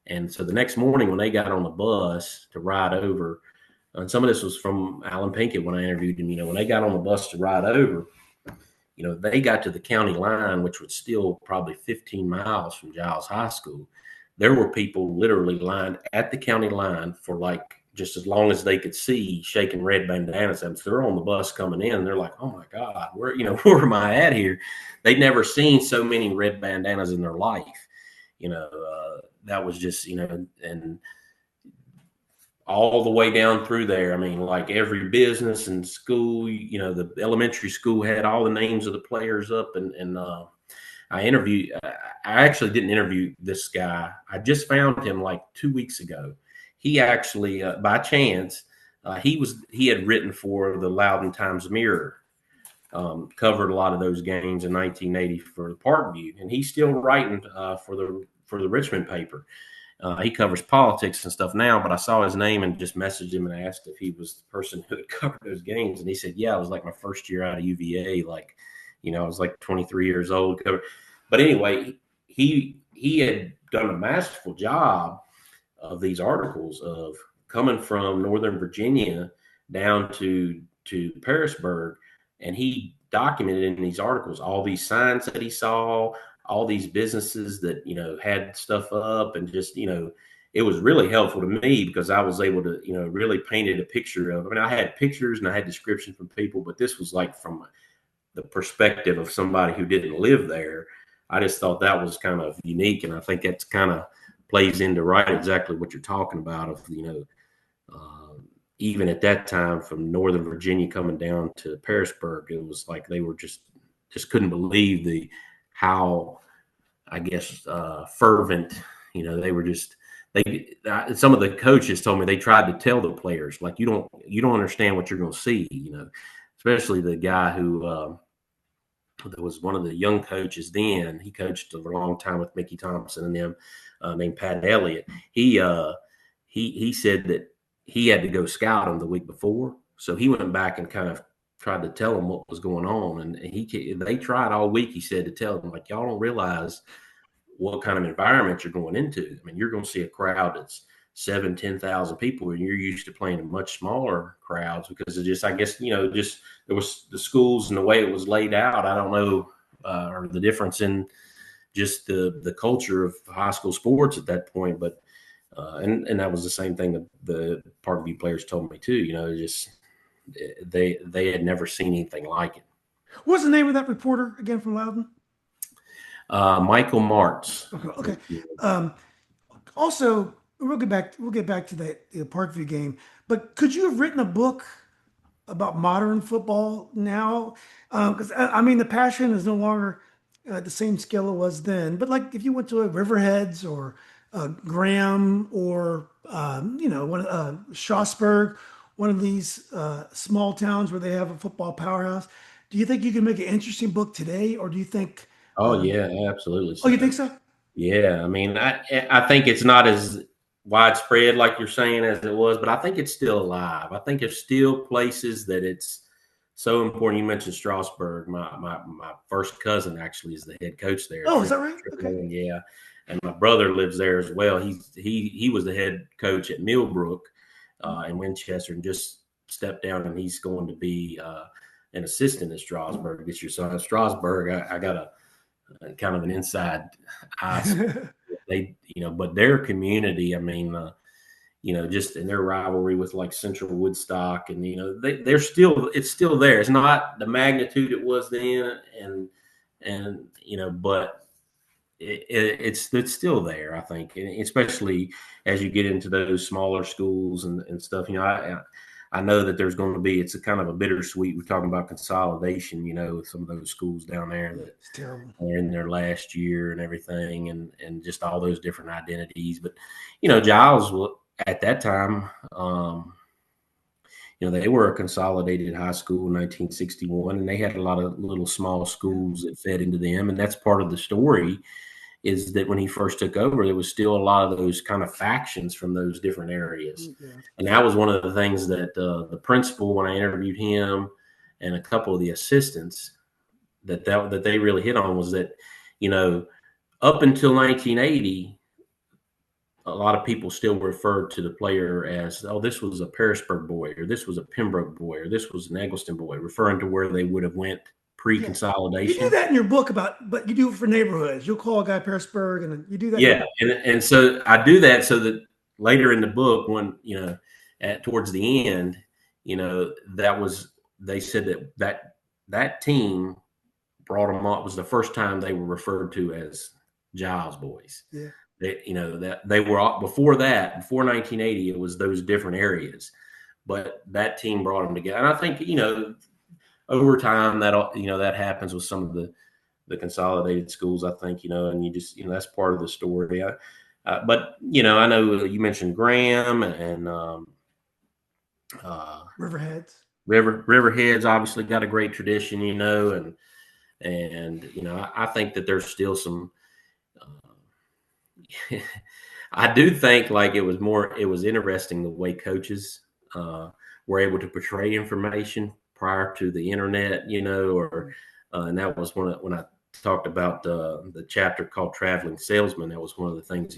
And so the next morning when they got on the bus to ride over, and some of this was from Allen Pinkett when I interviewed him, when they got on the bus to ride over, they got to the county line, which was still probably 15 miles from Giles High School. There were people literally lined at the county line for like just as long as they could see, shaking red bandanas. And so they're on the bus coming in, and they're like, "Oh my God, where am I at here?" They'd never seen so many red bandanas in their life. That was just, and all the way down through there. I mean, like every business and school, the elementary school had all the names of the players up. And I actually didn't interview this guy. I just found him like 2 weeks ago. He actually, by chance, he had written for the Loudoun Times-Mirror, covered a lot of those games in 1980 for the Parkview, and he's still writing for the Richmond paper. He covers politics and stuff now, but I saw his name and just messaged him and asked if he was the person who had covered those games. And he said, yeah, it was like my first year out of UVA. Like, I was like 23 years old. But anyway, he had done a masterful job of these articles of coming from Northern Virginia down to Parisburg, and he documented in these articles all these signs that he saw, all these businesses that had stuff up, and just it was really helpful to me because I was able to really painted a picture of. I mean, I had pictures and I had descriptions from people, but this was like from the perspective of somebody who didn't live there. I just thought that was kind of unique, and I think that's kind of plays into right exactly what you're talking about. Of even at that time from Northern Virginia coming down to Parisburg, it was like they were just couldn't believe how I guess fervent. They were just some of the coaches told me they tried to tell the players like you don't understand what you're going to see. Especially the guy who. There was one of the young coaches then. He coached for a long time with Mickey Thompson and them, named Pat Elliott. He said that he had to go scout him the week before, so he went back and kind of tried to tell them what was going on. And they tried all week. He said to tell them like, y'all don't realize what kind of environment you're going into. I mean, you're going to see a crowd that's 10,000 people, and you're used to playing in much smaller crowds because of just, I guess, just there was the schools and the way it was laid out. I don't know, or the difference in just the culture of high school sports at that point. But and that was the same thing that the Part B players told me too. Just they had never seen anything like it. What's the name of that reporter again from Loudon? Michael Martz. Okay. Also, we'll get back to the Parkview game. But could you have written a book about modern football now? Because I mean, the passion is no longer the same scale it was then. But like, if you went to a Riverheads or Graham or Strasburg, one of these small towns where they have a football powerhouse, do you think you can make an interesting book today, or do you think? Oh yeah, absolutely. Oh, you think so? Yeah, I mean, I think it's not as widespread like you're saying as it was, but I think it's still alive. I think there's still places that it's so important. You mentioned Strasburg. My first cousin actually is the head coach there. Oh, is that right? Okay. Yeah, and my brother lives there as well. He was the head coach at Millbrook in Winchester, and just stepped down, and he's going to be an assistant at Strasburg this year. So at Strasburg, I got a kind of an inside eye. But their community, I mean, just in their rivalry with like Central Woodstock, and it's still there. It's not the magnitude it was then, and but it's still there, I think, and especially as you get into those smaller schools and stuff. I know that there's going to be, it's a kind of a bittersweet. We're talking about consolidation, with some of those schools down there that It's terrible. are in their last year and everything, and just all those different identities. But, Giles at that time, they were a consolidated high school in 1961, and they had a lot of little small schools that fed into them. And that's part of the story, is that when he first took over, there was still a lot of those kind of factions from those different areas. Yeah. And that was one of the things that the principal, when I interviewed him and a couple of the assistants, that they really hit on was that, up until 1980, a lot of people still referred to the player as, oh, this was a Parisburg boy, or this was a Pembroke boy, or this was an Eggleston boy, referring to where they would have went pre-consolidation. You do that in your book but you do it for neighborhoods. You'll call a guy Parisburg, and you do that. Yeah, and so I do that so that later in the book, when towards the end, they said that team brought them up, was the first time they were referred to as Giles boys. Yeah. That they were before 1980, it was those different areas, but that team brought them together. And I think over time that happens with some of the consolidated schools, I think, and you just, that's part of the story. But I know you mentioned Graham and Riverheads. Riverheads obviously got a great tradition, and I think that there's still some I do think like it was interesting the way coaches were able to portray information prior to the internet, or and that was when I talked about the chapter called Traveling Salesman. That was one of the things,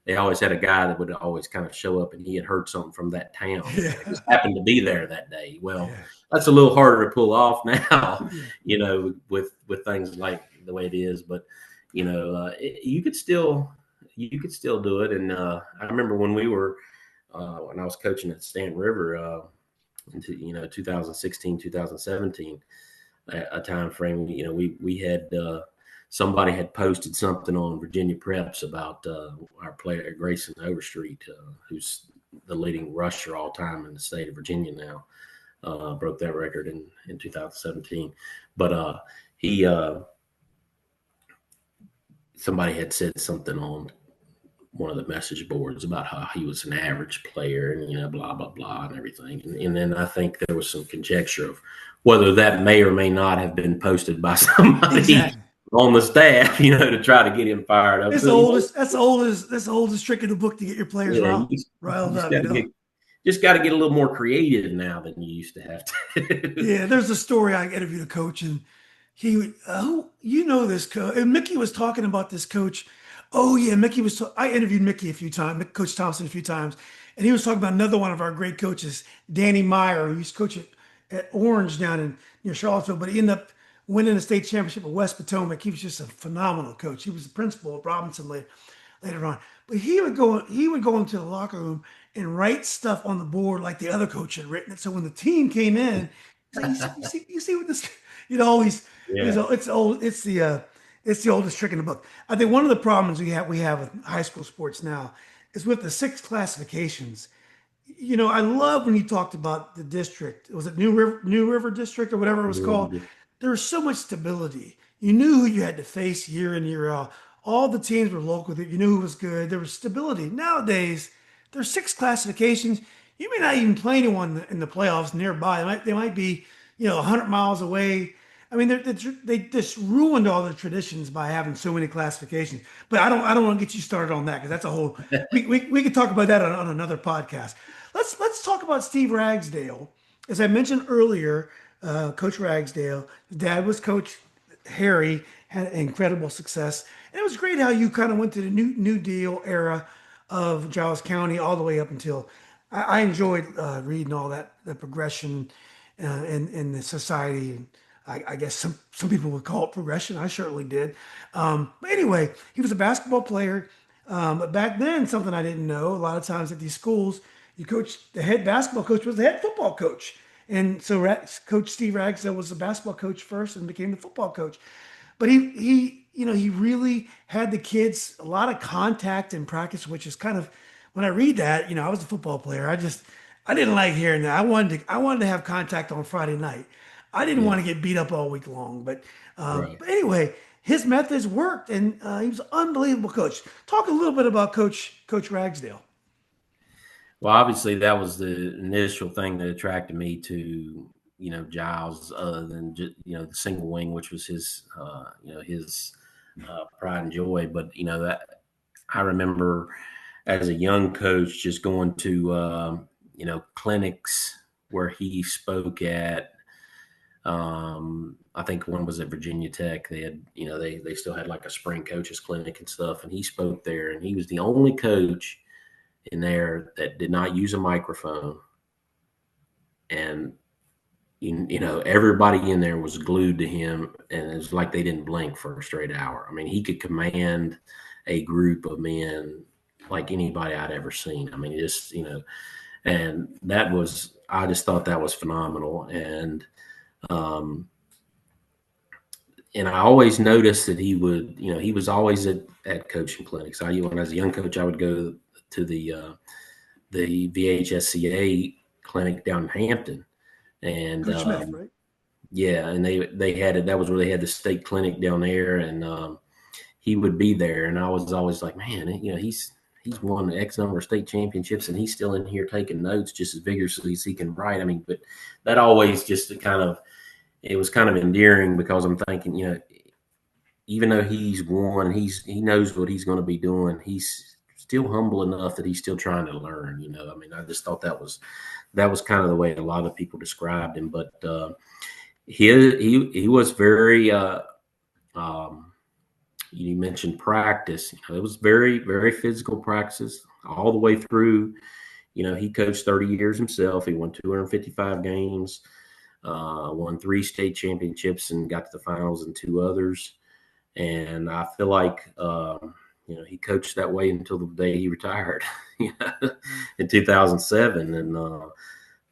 they always had a guy that would always kind of show up, and he had heard something from that town. Yeah, Just happened to be there that day. Well, yeah, that's a little harder to pull off now, yeah. with things like the way it is. But you could still do it. And I remember when I was coaching at Stanton River, in 2016, 2017, a time frame. We had somebody had posted something on Virginia Preps about our player Grayson Overstreet, who's the leading rusher all time in the state of Virginia now. Broke that record in 2017, but he somebody had said something on one of the message boards about how he was an average player and blah blah blah and everything, and then I think there was some conjecture of whether that may or may not have been posted by somebody Exactly. on the staff, to try to get him fired up. It's the So, oldest. That's the oldest trick in the book to get your players yeah, you riled just up. got to get a little more creative now than you used to have to. Yeah, there's a story. I interviewed a coach, and he, this coach, and Mickey was talking about this coach. Oh yeah, Mickey was. I interviewed Mickey a few times, Coach Thompson a few times, and he was talking about another one of our great coaches, Danny Meyer, who used to coach at Orange down in near Charlottesville, but he ended up winning the state championship at West Potomac. He was just a phenomenal coach. He was the principal at Robinson later on. But he would go into the locker room and write stuff on the board like the other coach had written it. So when the team came in, he's like, you see what this, always, Yeah. it's the oldest trick in the book. I think one of the problems we have with high school sports now is with the six classifications. I love when you talked about the district. Was it New River District or whatever it was called? There was so much stability. You knew who you had to face year in, year out. All the teams were local. You knew who was good. There was stability. Nowadays, there's six classifications. You may not even play anyone in the playoffs nearby. They might be, 100 miles away. I mean, they just ruined all the traditions by having so many classifications. But I don't want to get you started on that because that's a whole. We could talk about that on another podcast. Let's talk about Steve Ragsdale. As I mentioned earlier, Coach Ragsdale, his dad was Coach Harry, had incredible success. And it was great how you kind of went to the New Deal era of Giles County all the way up until I enjoyed reading all that, the progression in the society. And I guess some people would call it progression. I certainly did. But anyway, he was a basketball player. But back then, something I didn't know, a lot of times at these schools, the head basketball coach was the head football coach. And so Coach Steve Ragsdale was the basketball coach first and became the football coach. But he really had the kids a lot of contact in practice, which is kind of when I read that, I was a football player. I didn't like hearing that. I wanted to have contact on Friday night. I didn't Yeah. want to get beat up all week long. But Right. but anyway, his methods worked, and he was an unbelievable coach. Talk a little bit about Coach Ragsdale. Well, obviously, that was the initial thing that attracted me to Giles, other than just the single wing, which was his pride and joy. But that I remember as a young coach just going to clinics where he spoke at. I think one was at Virginia Tech. They had they still had like a spring coaches clinic and stuff, and he spoke there, and he was the only coach in there that did not use a microphone, and everybody in there was glued to him, and it was like they didn't blink for a straight hour. I mean, he could command a group of men like anybody I'd ever seen. I mean, just and I just thought that was phenomenal. Um, and I always noticed that he was always at coaching clinics. When I was a young coach, I would go to the VHSCA clinic down in Hampton, and Coach Smith, right? yeah, and they had it. That was where they had the state clinic down there, and he would be there, and I was always like, man, he's won X number of state championships, and he's still in here taking notes just as vigorously as he can write. I mean, but that always just it was kind of endearing because I'm thinking, even though he's won, he knows what he's going to be doing. He's still humble enough that he's still trying to learn. I mean, I just thought that was kind of the way a lot of people described him. But he was very. You mentioned practice. It was very, very physical practices all the way through. He coached 30 years himself. He won 255 games, won 3 state championships, and got to the finals in 2 others. And I feel like, he coached that way until the day he retired in 2007. And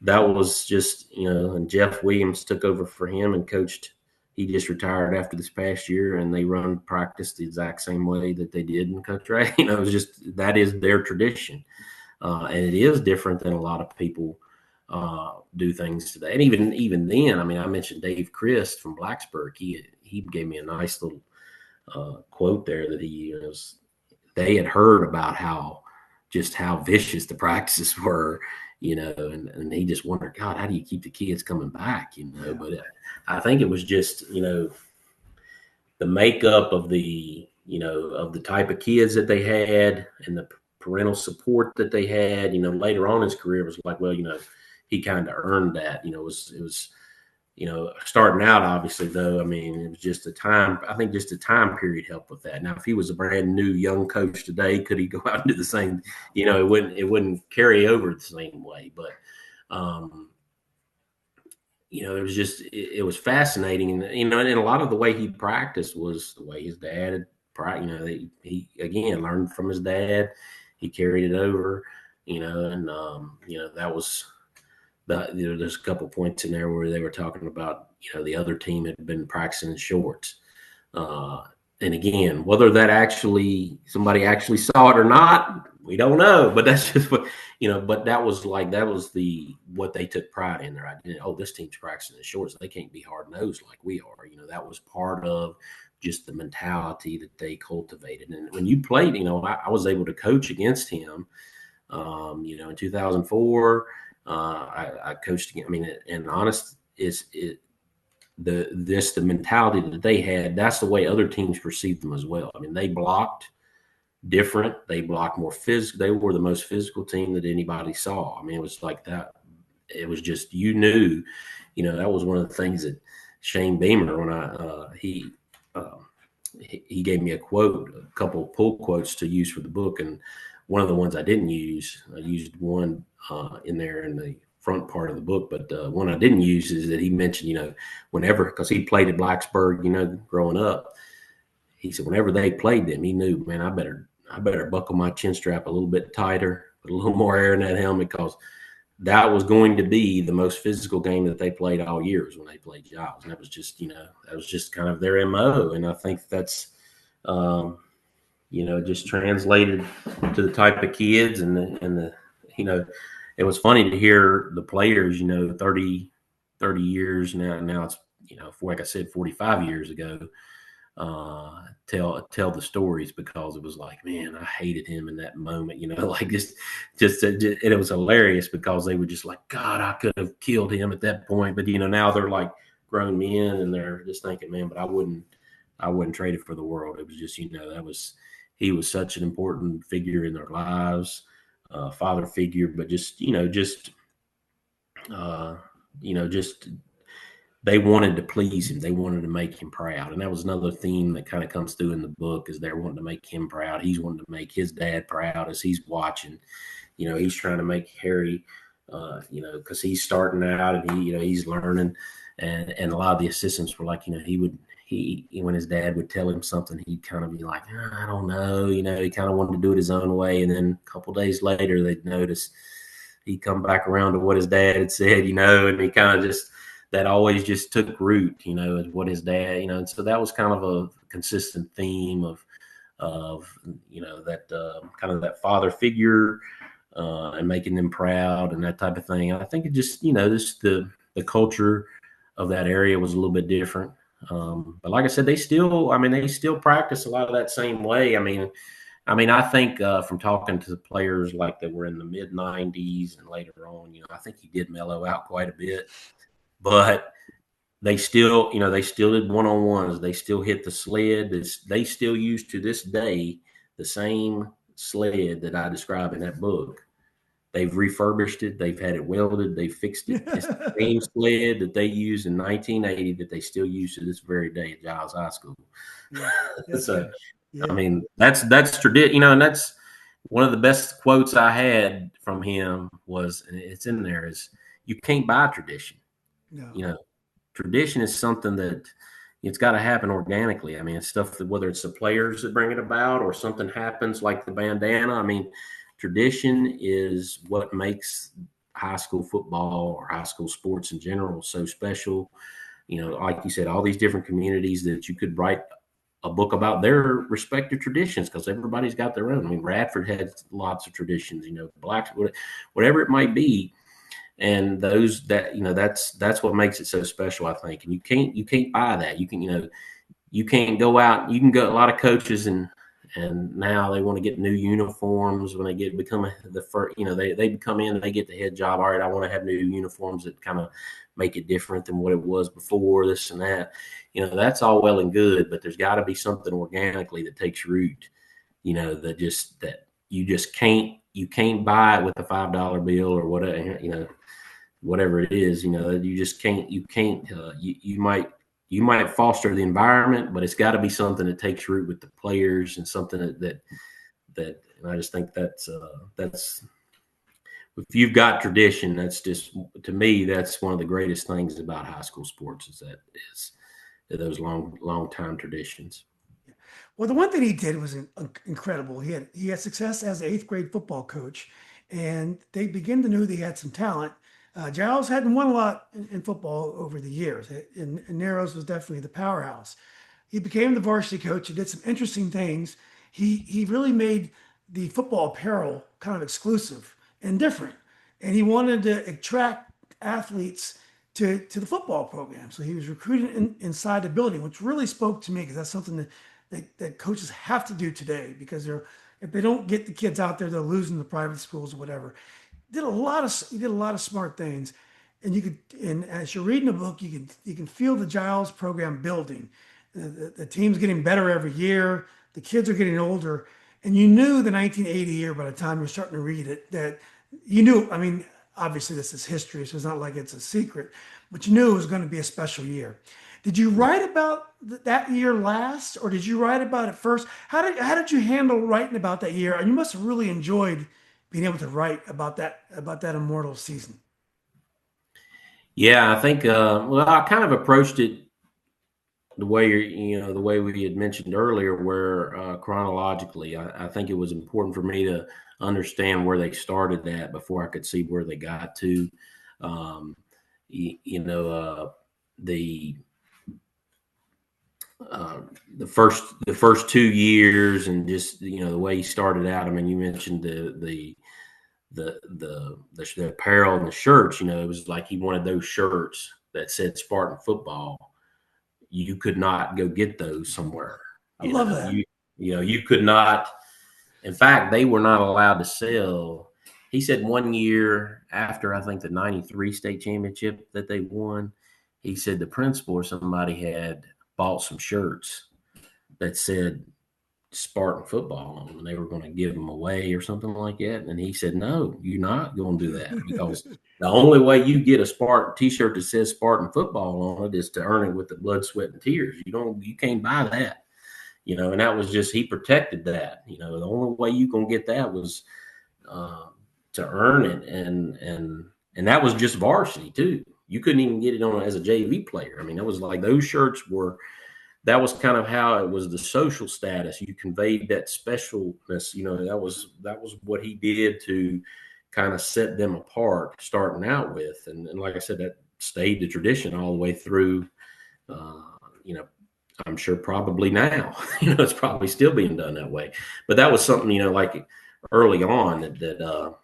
that was just, and Jeff Williams took over for him and coached. He just retired after this past year, and they run practice the exact same way that they did in Coach Ray. It was just, that is their tradition. And it is different than a lot of people do things today. And even then, I mean, I mentioned Dave Christ from Blacksburg. He gave me a nice little quote there that they had heard about how vicious the practices were, and he just wondered, God, how do you keep the kids coming back, But I think it was just, the makeup of the type of kids that they had and the parental support that they had. Later on in his career, it was like, well, he kind of earned that. It was starting out, obviously, though. I mean, it was just I think just the time period helped with that. Now, if he was a brand new young coach today, could he go out and do the same? It wouldn't carry over the same way. But, it was just, it was fascinating. And, and a lot of the way he practiced was the way his dad had, he again learned from his dad. He carried it over, and, that was, there's a couple points in there where they were talking about, the other team had been practicing in shorts. And again, whether somebody actually saw it or not, we don't know. But that's just what, but that was what they took pride in their identity. Oh, this team's practicing in shorts. They can't be hard nosed like we are. That was part of just the mentality that they cultivated. And when you played, I was able to coach against him, in 2004. I coached again. I mean, and honest the mentality that they had. That's the way other teams perceived them as well. I mean, they blocked different. They blocked more physical. They were the most physical team that anybody saw. I mean, it was like that. It was just, that was one of the things that Shane Beamer, when he gave me a couple of pull quotes to use for the book, and one of the ones I didn't use, I used one in there in the front part of the book, but one I didn't use is that he mentioned, whenever, because he played at Blacksburg, growing up, he said whenever they played them, he knew, man, I better buckle my chin strap a little bit tighter, put a little more air in that helmet, because that was going to be the most physical game that they played all years when they played Giles. And that was just kind of their MO. And I think that's, just translated to the type of kids and the it was funny to hear the players, 30 years now it's, like I said, 45 years ago, tell the stories, because it was like, man, I hated him in that moment, like just and it was hilarious because they were just like, God, I could have killed him at that point. But, now they're like grown men and they're just thinking, man, but I wouldn't trade it for the world. It was just, he was such an important figure in their lives, father figure, but just they wanted to please him. They wanted to make him proud. And that was another theme that kind of comes through in the book, is they're wanting to make him proud. He's wanting to make his dad proud as he's watching. He's trying to make Harry, because he's starting out and he's learning. And a lot of the assistants were like, when his dad would tell him something, he'd kind of be like, I don't know, he kind of wanted to do it his own way. And then a couple of days later, they'd notice he'd come back around to what his dad had said, and he kind of just, that always just took root, as what his dad, and so that was kind of a consistent theme of that kind of that father figure and making them proud and that type of thing. And I think it just, the culture of that area was a little bit different. But like I said, they still practice a lot of that same way. I mean, I think from talking to the players like that were in the mid 90s and later on, I think he did mellow out quite a bit, but they still did one-on-ones. They still hit the sled. They still use to this day the same sled that I describe in that book. They've refurbished it. They've had it welded. They fixed it. It's the same sled that they used in 1980 that they still use to this very day at Giles High School. Yeah, that's So, good. I Yeah, mean, that's tradition, you know, and that's one of the best quotes I had from him was, and it's in there, is you can't buy tradition. no, You know, tradition is something that it's got to happen organically. I mean, it's stuff that whether it's the players that bring it about or something happens like the bandana. I mean, tradition is what makes high school football or high school sports in general so special. You know, like you said, all these different communities that you could write a book about their respective traditions because everybody's got their own. I mean, Radford had lots of traditions, you know, blacks, whatever it might be, and those that you know that's what makes it so special, I think. And you can't buy that. You can you can't go out. You can go. A lot of coaches and now they want to get new uniforms when they become the first. You know, they come in and they get the head job. All right, I want to have new uniforms that kind of make it different than what it was before. This and that. You know, that's all well and good, but there's got to be something organically that takes root. You know, that you can't buy it with a $5 bill or whatever. You know, whatever it is. You know, you just can't. You can't. You might foster the environment, but it's got to be something that takes root with the players and something that and I just think that's if you've got tradition, that's just to me that's one of the greatest things about high school sports is those long time traditions. well, the one thing he did was incredible. He had success as an eighth grade football coach, and they began to know that he had some talent. Giles hadn't won a lot in football over the years, and Narrows was definitely the powerhouse. He became the varsity coach. He did some interesting things. He really made the football apparel kind of exclusive and different, and he wanted to attract athletes to the football program. So he was recruiting inside the building, which really spoke to me because that's something that coaches have to do today because if they don't get the kids out there, they're losing the private schools or whatever. He did a lot of smart things, and as you're reading the book, you can feel the Giles program building. The team's getting better every year. The kids are getting older, and you knew the 1980 year by the time you're starting to read it that you knew. I mean, obviously this is history, so it's not like it's a secret, but you knew it was going to be a special year. Did you write about that year last, or did you write about it first? How did you handle writing about that year? And you must have really enjoyed being able to write about that immortal season. Yeah, I think. Well, I kind of approached it the way the way we had mentioned earlier, where chronologically, I think it was important for me to understand where they started at before I could see where they got to. Um, you know, the uh, the first 2 years, and just the way he started out. I mean, you mentioned the apparel and the shirts. You know, it was like he wanted those shirts that said Spartan football. You could not go get those somewhere. I love that. You could not. In fact, they were not allowed to sell. He said 1 year after, I think, the '93 state championship that they won, he said the principal or somebody had bought some shirts that said Spartan football on them, and they were going to give them away or something like that. And he said, "No, you're not going to do that, because the only way you get a Spartan T-shirt that says Spartan football on it is to earn it with the blood, sweat, and tears. You can't buy that." And that was just, he protected that. The only way you gonna get that was uh, to earn it, and that was just varsity too. You couldn't even get it on as a JV player. I mean, that was like those shirts were. That was kind of how it was, the social status. You conveyed that specialness. That was what he did to kind of set them apart, starting out with, and like I said, that stayed the tradition all the way through. Uh, you know, I'm sure probably now, it's probably still being done that way. But that was something, like early on that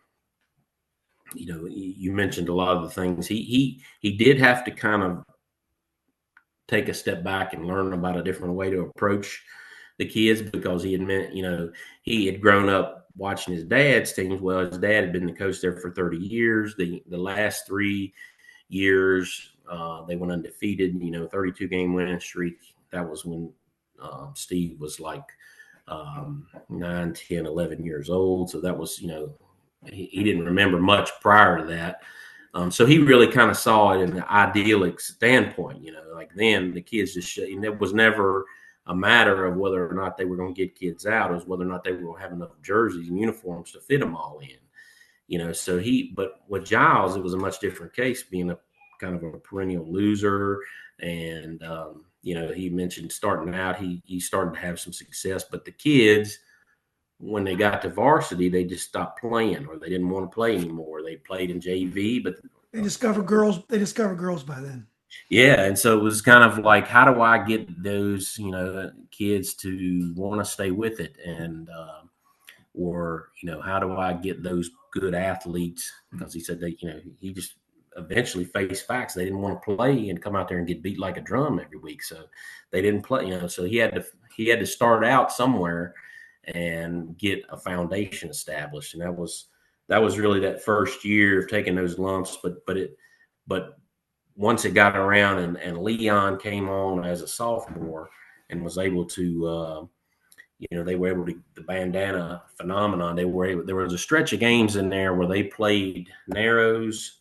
you mentioned a lot of the things. He did have to kind of take a step back and learn about a different way to approach the kids, because he had grown up watching his dad's teams. Well, his dad had been the coach there for 30 years. The last 3 years, they went undefeated, 32 game winning streak. That was when Steve was like 9, 10, 11 years old. So that was, he didn't remember much prior to that. So he really kind of saw it in the idyllic standpoint, like then the kids just, and it was never a matter of whether or not they were going to get kids out. It was whether or not they were going to have enough jerseys and uniforms to fit them all in. But with Giles, it was a much different case, being a kind of a perennial loser. And, he mentioned starting out, he started to have some success, but the kids, when they got to varsity, they just stopped playing, or they didn't want to play anymore. They played in JV, but They discovered girls. They discovered girls by then. yeah. And so it was kind of like, how do I get those, kids to want to stay with it? And, or how do I get those good athletes? Because he said that he just eventually faced facts. They didn't want to play and come out there and get beat like a drum every week, so they didn't play. So he had to start out somewhere and get a foundation established, and that was really that first year of taking those lumps. But once it got around and Leon came on as a sophomore and was able to. They were able to, the bandana phenomenon. There was a stretch of games in there where they played Narrows,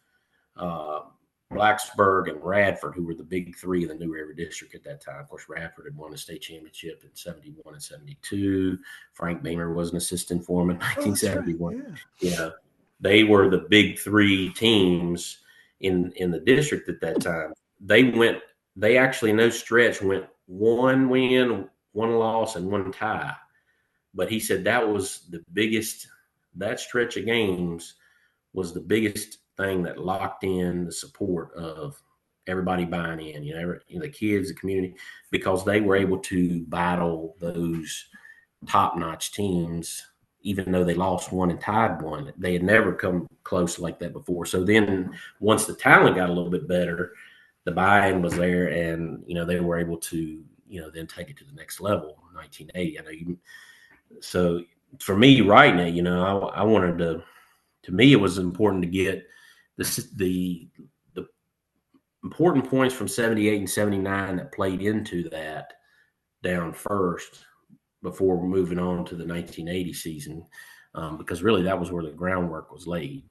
Blacksburg, and Radford, who were the big three in the New River District at that time. Of course, Radford had won the state championship in 71 and 72. Frank Beamer was an assistant for him in 1971. Right. Yeah. They were the big three teams in the district at that time. They actually in no stretch went 1 win, 1 loss, and 1 tie. But he said that was the biggest, that stretch of games was the biggest thing that locked in the support of everybody buying in, the kids, the community, because they were able to battle those top-notch teams, even though they lost 1 and tied 1. They had never come close like that before. So then once the talent got a little bit better, the buy-in was there, and, they were able to, then take it to the next level in 1980. So for me writing it, I wanted to me, it was important to get the important points from 78 and 79 that played into that down first before moving on to the 1980 season, because really that was where the groundwork was laid.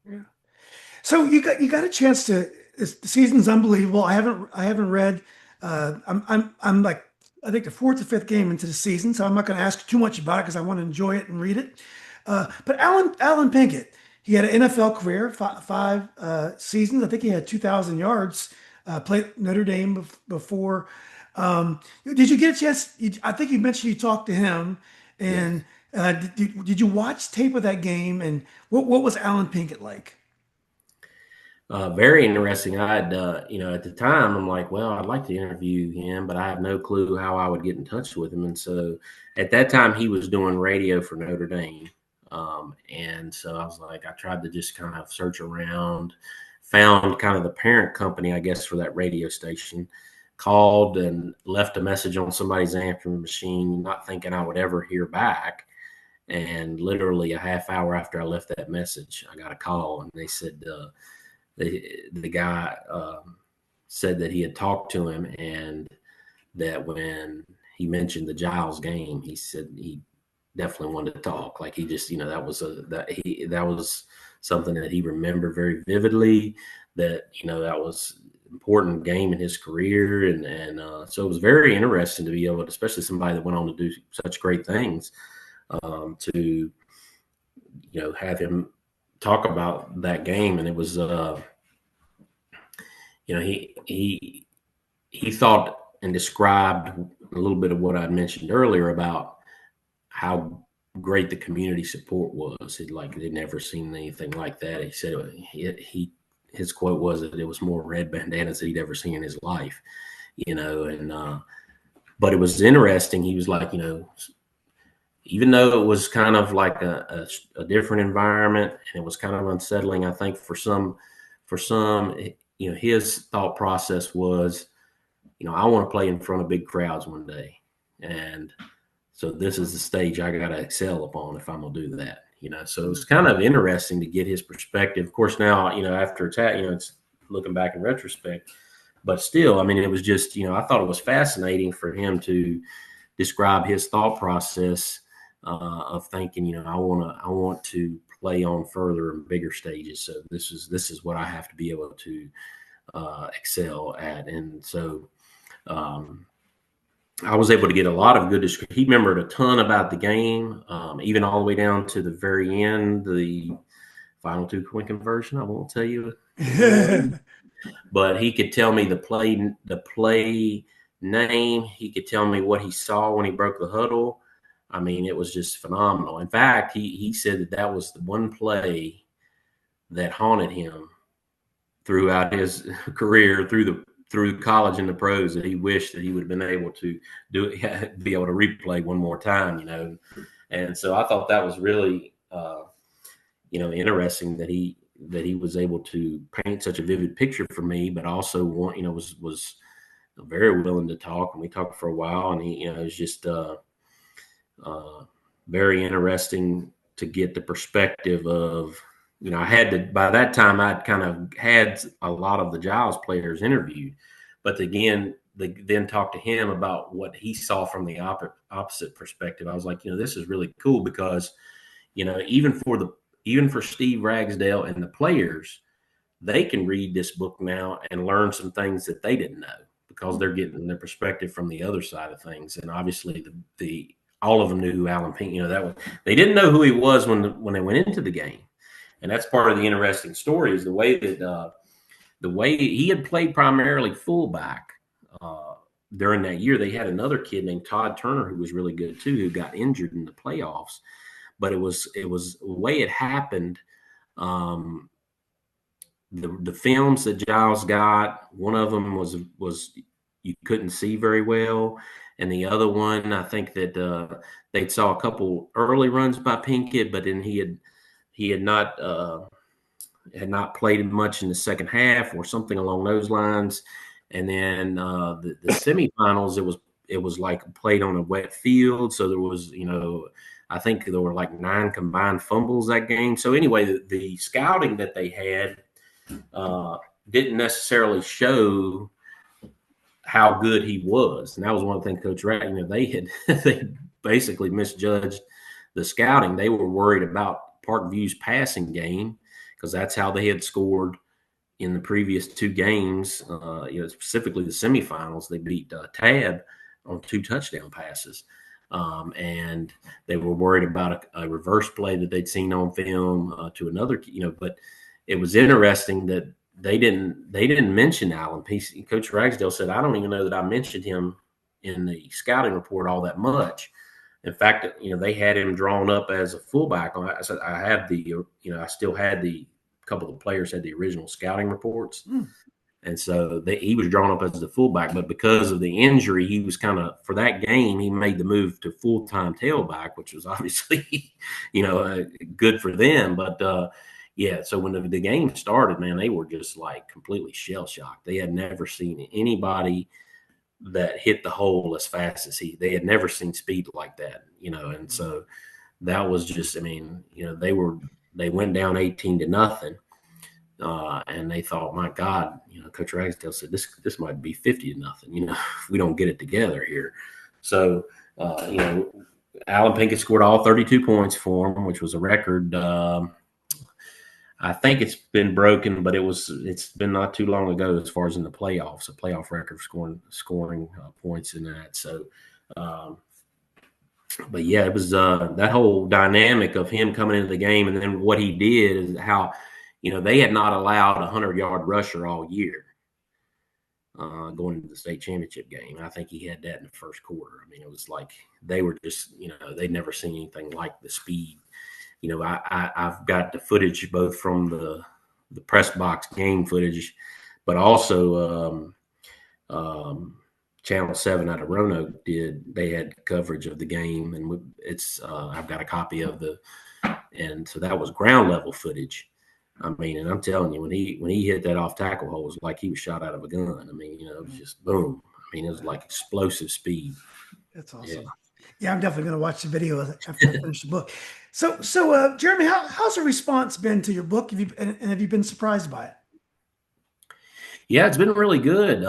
Yeah. So you got a chance to. The season's unbelievable. I haven't read. I'm like, I think the 4th or 5th game into the season, so I'm not going to ask too much about it because I want to enjoy it and read it. But Allen Pinkett, he had an NFL career, 5 seasons. I think he had 2,000 yards. Played Notre Dame before. Did you get a chance? I think you mentioned you talked to him, and did you watch tape of that game? And what was Allen Pinkett like? Very interesting. I had, at the time, I'm like, well, I'd like to interview him, but I have no clue how I would get in touch with him. And so at that time, he was doing radio for Notre Dame. And so I was like, I tried to just kind of search around, found kind of the parent company, I guess, for that radio station, called and left a message on somebody's answering machine, not thinking I would ever hear back. And literally a half hour after I left that message, I got a call, and they said, the guy said that he had talked to him, and that when he mentioned the Giles game, he said he definitely wanted to talk. Like he just, that was something that he remembered very vividly. That that was an important game in his career, and so it was very interesting to be able to, especially somebody that went on to do such great things, to have him talk about that game. And it was he thought and described a little bit of what I mentioned earlier about how great the community support was. They'd never seen anything like that. He said his quote was that it was more red bandanas that he'd ever seen in his life, and but it was interesting. He was like, even though it was kind of like a different environment, and it was kind of unsettling, I think for some, his thought process was, I want to play in front of big crowds one day. And so this is the stage I got to excel upon if I'm going to do that, So it was kind of interesting to get his perspective. Of course, now, after it's looking back in retrospect, but still, I mean, it was just, I thought it was fascinating for him to describe his thought process of thinking, I want to play on further and bigger stages. So this is what I have to be able to excel at. And so I was able to get a lot of good. He remembered a ton about the game, even all the way down to the very end, the final 2-point conversion. I won't tell you, but he could tell me the play name. He could tell me what he saw when he broke the huddle. I mean, it was just phenomenal. In fact, he said that was the one play that haunted him throughout his career, through college and the pros, that he wished that he would have been able to be able to replay one more time, And so I thought that was really, interesting that he was able to paint such a vivid picture for me, but also was very willing to talk, and we talked for a while, and he, it was just very interesting to get the perspective of, I had to, by that time, I'd kind of had a lot of the Giles players interviewed, but again, they then talked to him about what he saw from the opposite perspective. I was like, this is really cool because, even for Steve Ragsdale and the players, they can read this book now and learn some things that they didn't know because they're getting their perspective from the other side of things. And obviously the all of them knew who Allen Pinkett, they didn't know who he was when they went into the game. And that's part of the interesting story, is the way he had played primarily fullback during that year. They had another kid named Todd Turner who was really good too, who got injured in the playoffs. But it was the way it happened. The films that Giles got, one of them was you couldn't see very well, and the other one, I think that they saw a couple early runs by Pinkett, but then he had not played much in the second half or something along those lines. And then the semifinals, it was like played on a wet field, so there was I think there were like 9 combined fumbles that game. So anyway, the scouting that they had didn't necessarily show how good he was, and that was one of the things Coach Rat, they basically misjudged the scouting. They were worried about Parkview's passing game because that's how they had scored in the previous 2 games. Specifically the semifinals, they beat Tab on 2 touchdown passes. And they were worried about a reverse play that they'd seen on film to another, but it was interesting that they didn't mention Allen. Coach Ragsdale said, I don't even know that I mentioned him in the scouting report all that much. In fact, they had him drawn up as a fullback. I said, I have I still had a couple of the players had the original scouting reports. And so he was drawn up as the fullback, but because of the injury, he was for that game, he made the move to full-time tailback, which was obviously, good for them. But so when the game started, man, they were just like completely shell-shocked. They had never seen anybody that hit the hole as fast as they had never seen speed like that, and so that was just, they went down 18-0. And they thought, my God, Coach Ragsdale said this might be 50-0. If we don't get it together here. So, Allen Pinkett scored all 32 points for him, which was a record. I think it's been broken, but it's been not too long ago as far as in the playoffs, a playoff record for scoring points in that. So, but yeah, it was that whole dynamic of him coming into the game, and then what he did is how. They had not allowed a 100-yard rusher all year going into the state championship game. I think he had that in the first quarter. It was like they were just, they'd never seen anything like the speed. I've got the footage both from the press box game footage, but also Channel 7 out of Roanoke they had coverage of the game, and I've got a copy of and so that was ground level footage. And I'm telling you, when he hit that off tackle hole, it was like he was shot out of a gun. It was just boom. It was like explosive speed. That's awesome. Yeah, I'm definitely going to watch the video after I finish the book. So, Jeremy, how's the response been to your book? Have you been surprised by it? Yeah, it's been really good.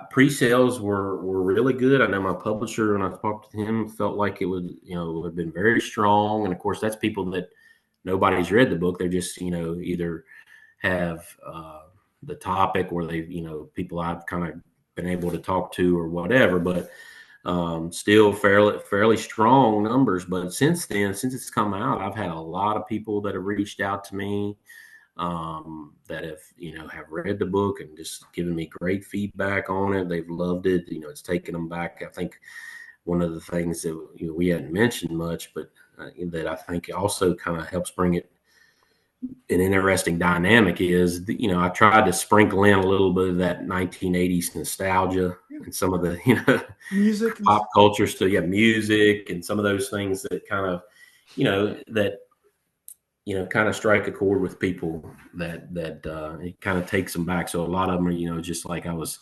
Pre-sales were really good. I know my publisher, when I talked to him, felt like it would, have been very strong. And of course, that's people that nobody's read the book. They're just, either have the topic, or they, people I've kind of been able to talk to or whatever. But still fairly strong numbers. But since then, since it's come out, I've had a lot of people that have reached out to me, that have read the book and just given me great feedback on it. They've loved it. It's taken them back. I think one of the things that we hadn't mentioned much, but that I think also kind of helps bring it an interesting dynamic is, I tried to sprinkle in a little bit of that 1980s nostalgia Yeah. and some of the, Music and pop culture stuff, yeah, music and some of those things that kind of, that kind of strike a chord with people, that it kind of takes them back. So a lot of them are, just like I was,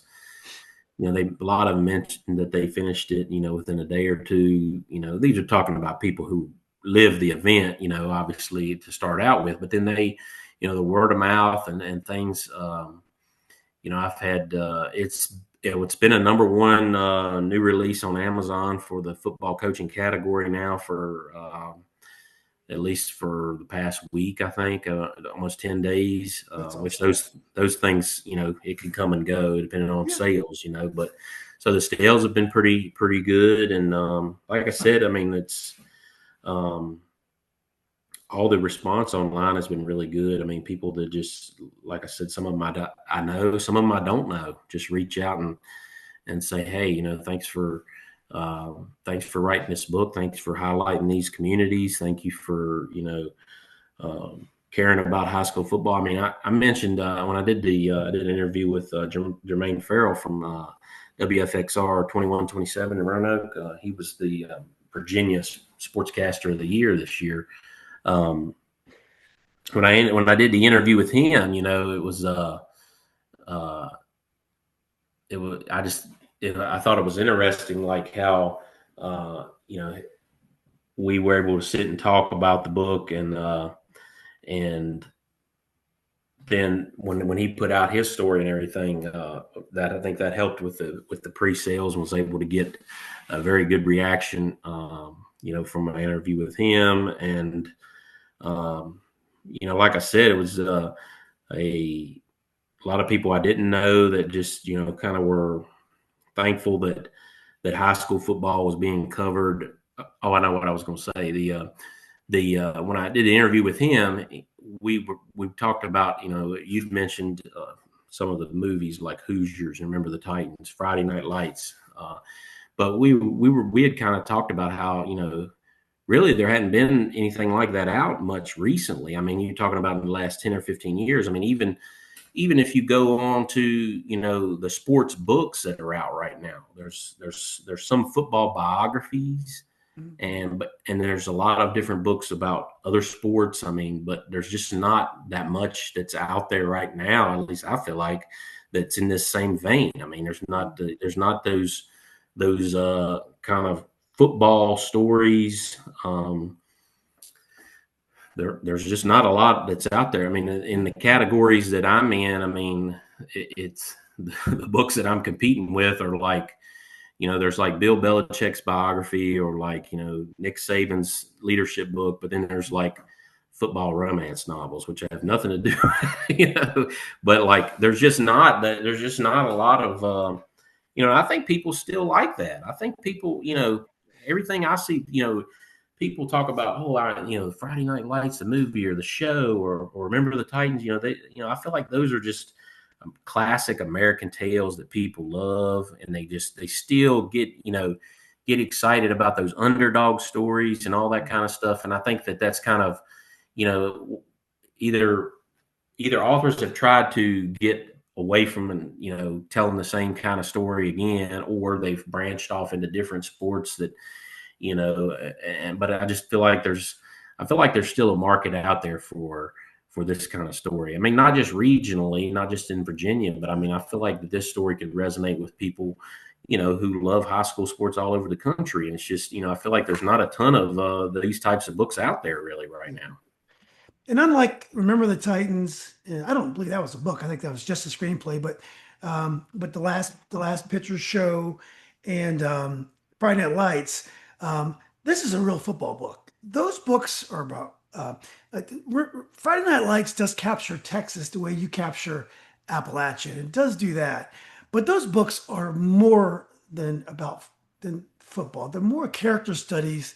a lot of them mentioned that they finished it, within a day or two. These are talking about people who live the event, obviously to start out with, but then they, the word of mouth and things. I've had, it's been a number one new release on Amazon for the football coaching category now for, at least for the past week, I think, almost 10 days, that's which awesome. those things, it can come and go depending on Yeah. sales, but so the sales have been pretty good. And like I said, I mean, it's um, all the response online has been really good. I mean, people that just, like I said, some of them I know, some of them I don't know, just reach out and say, hey, thanks for writing this book. Thanks for highlighting these communities. Thank you for, caring about high school football. I mean, I mentioned when I did an interview with Jermaine Farrell from WFXR 2127 in Roanoke. He was the Virginia Sportscaster of the Year this year. Um, when I did the interview with him, uh, it was I thought it was interesting, like how we were able to sit and talk about the book, and then when he put out his story and everything, that I think that helped with the pre-sales, and was able to get a very good reaction, from my interview with him. And like I said, it was a lot of people I didn't know that just kind of were thankful that high school football was being covered. Oh, I know what I was going to say. The when I did the interview with him, we talked about, you've mentioned some of the movies like Hoosiers and Remember the Titans, Friday Night Lights, but we had kind of talked about how, really there hadn't been anything like that out much recently. I mean, you're talking about in the last 10 or 15 years. I mean, even if you go on to, the sports books that are out right now, there's some football biographies, Mhm. and there's a lot of different books about other sports. I mean, but there's just not that much that's out there right now, at least I feel like, that's in this same vein. I mean, there's not those kind of football stories. There's just not a lot that's out there. I mean, in the categories that I'm in, I mean, it's the books that I'm competing with are like, there's like Bill Belichick's biography, or like, Nick Saban's leadership book, but then there's like football romance novels, which have nothing to do, but like, there's just not a lot of, I think people still like that. I think people, everything I see, people talk about, oh, Friday Night Lights, the movie or the show, or Remember the Titans. I feel like those are just classic American tales that people love, and they still get excited about those underdog stories and all that kind of stuff. And I think that's kind of, you know, either authors have tried to get away from, telling the same kind of story again, or they've branched off into different sports that, but I feel like there's still a market out there for this kind of story. I mean, not just regionally, not just in Virginia, but I mean, I feel like that this story could resonate with people, who love high school sports all over the country. And it's just, I feel like there's not a ton of these types of books out there really right now. And unlike Remember the Titans, I don't believe that was a book. I think that was just a screenplay. But the last picture show and Friday Night Lights, this is a real football book. Those books are about Friday Night Lights does capture Texas the way you capture Appalachia. And it does do that. But those books are more than football. They're more character studies.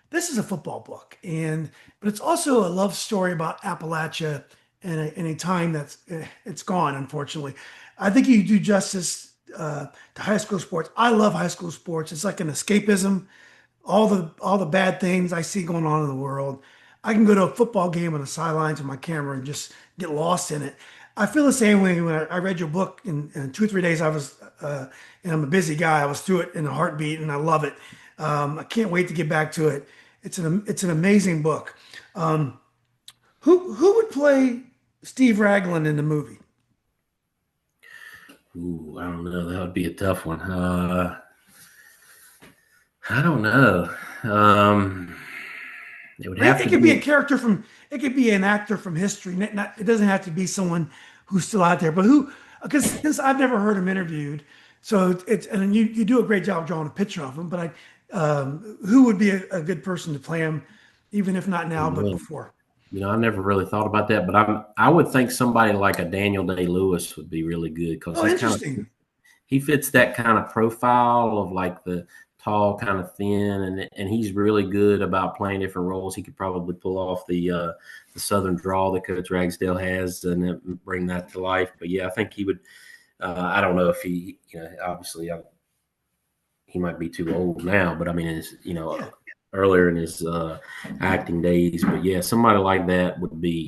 This is a football book, but it's also a love story about Appalachia in a time it's gone, unfortunately. I think you do justice to high school sports. I love high school sports. It's like an escapism. All the bad things I see going on in the world. I can go to a football game on the sidelines with my camera and just get lost in it. I feel the same way when I read your book in 2 or 3 days. And I'm a busy guy. I was through it in a heartbeat, and I love it. I can't wait to get back to it. It's an amazing book. Who would play Steve Raglan in the movie? Ooh, I don't know. That would be a tough one. I don't know. It would have It to could be a be. character from. It could be an actor from history. It doesn't have to be someone who's still out there, but who? Because I've never heard him interviewed, so and you do a great job drawing a picture of him. But who would be a good person to play him, even if not now, but Really, before? I never really thought about that, but I would think somebody like a Daniel Day Lewis would be really good because Oh, interesting. he fits that kind of profile of like the tall, kind of thin, and he's really good about playing different roles. He could probably pull off the Southern drawl that Coach Ragsdale has and bring that to life. But yeah, I think he would. I don't know if he, obviously he might be too old now, but I mean, Yeah. earlier in his acting days. But yeah, somebody like that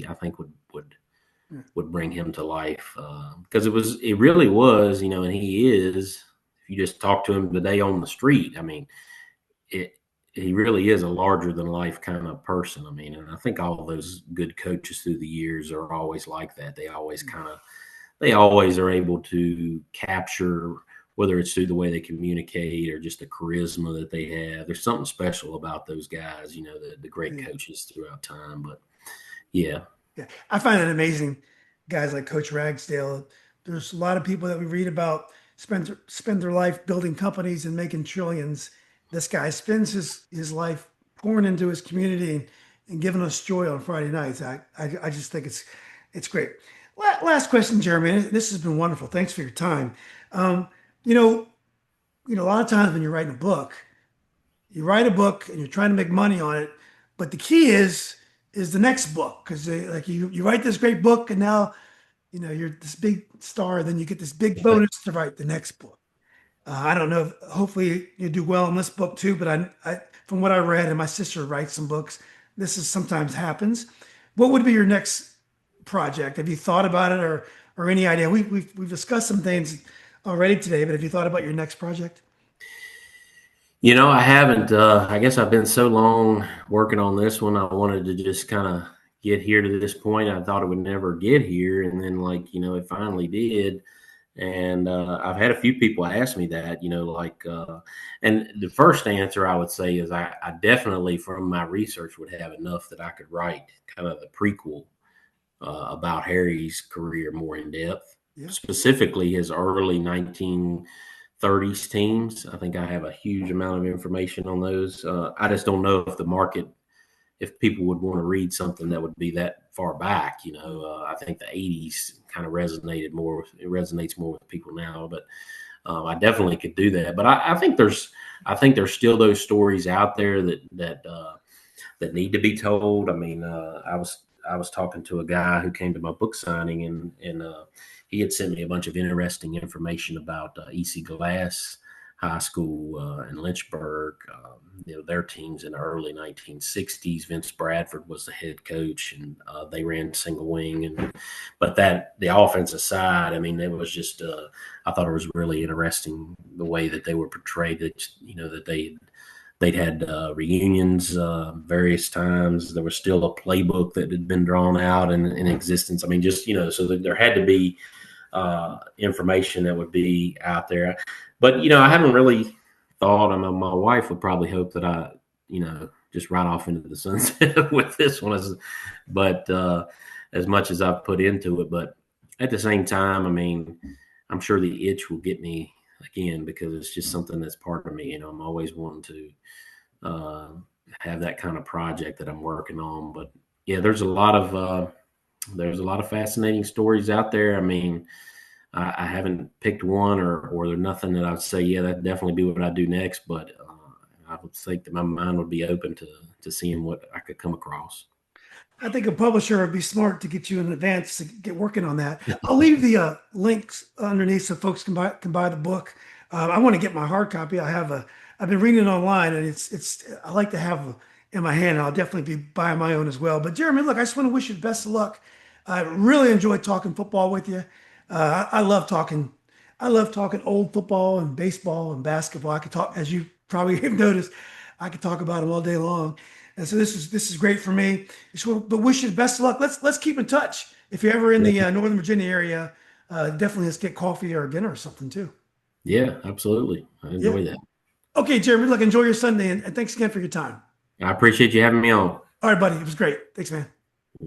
I think would bring him to life because it really was, and he is. If you just talk to him today on the street, I mean, it he really is a larger than life kind of person. I mean, and I think all of those good coaches through the years are always like that. They always are able to capture, whether it's through the way they communicate or just the charisma that they have. There's something special about those guys, the great Yeah. coaches throughout time. But yeah, Yeah, I find it amazing. Guys like Coach Ragsdale. There's a lot of people that we read about spend their life building companies and making trillions. This guy spends his life pouring into his community and giving us joy on Friday nights. I just think it's great. Last question, Jeremy. This has been wonderful. Thanks for your time. Um, you know, a lot of times when you're writing a book, you write a book and you're trying to make money on it, but the key is the next book because like you write this great book and now you're this big star, then you get this big bonus to write the next book. I don't know. Hopefully you do well in this book too, but from what I read, and my sister writes some books, this is sometimes happens. What would be your next project? Have you thought about it or any idea? We've discussed some things already today, but have you thought about your next project? I haven't. I guess I've been so long working on this one. I wanted to just kind of get here to this point. I thought it would never get here, and then it finally did. And I've had a few people ask me that, and the first answer I would say is I definitely, from my research, would have enough that I could write kind of the prequel about Harry's career more in depth, Yeah. specifically his early 1930s teams. I think I have a huge amount of information on those. I just don't know if the market, if people would want to read something that would be that far back. I think the 80s kind of resonated more. It resonates more with people now, but I definitely could do that. But I think there's still those stories out there that need to be told. I mean, I was talking to a guy who came to my book signing, and he had sent me a bunch of interesting information about EC Glass High School in Lynchburg. Their teams in the early 1960s. Vince Bradford was the head coach, and they ran single wing. But that the offensive side, I mean, it was just. I thought it was really interesting the way that they were portrayed. That they'd had reunions various times. There was still a playbook that had been drawn out in existence. I mean, just so that there had to be information that would be out there. But I haven't really thought. I mean, my wife would probably hope that I just right off into the sunset with this one. But as much as I've put into it, but at the same time, I mean, I'm sure the itch will get me again because it's just something that's part of me. I'm always wanting to have that kind of project that I'm working on. But yeah, there's a lot of fascinating stories out there. I mean, I haven't picked one, or there's nothing that I'd say, yeah, that'd definitely be what I do next. But I would think that my mind would be open to seeing what I could come across. I think a publisher would be smart to get you in advance to get working on that. I'll leave the links underneath so folks can buy the book. I want to get my hard copy. I've been reading it online, and it's I like to have in my hand. I'll definitely be buying my own as well. But Jeremy, look, I just want to wish you the best of luck. I really enjoyed talking football with you. I love talking. I love talking old football and baseball and basketball. I could talk, as you probably have noticed, I could talk about them all day long. And so this is great for me. But wish you the best of luck. Let's keep in touch. If you're ever in the Northern Virginia area, definitely let's get coffee or dinner or something too. Yeah, absolutely. I Yeah. enjoy that. Okay, Jeremy. Look, enjoy your Sunday, and thanks again for your time. I appreciate you having me on. All right, buddy. It was great. Thanks, man.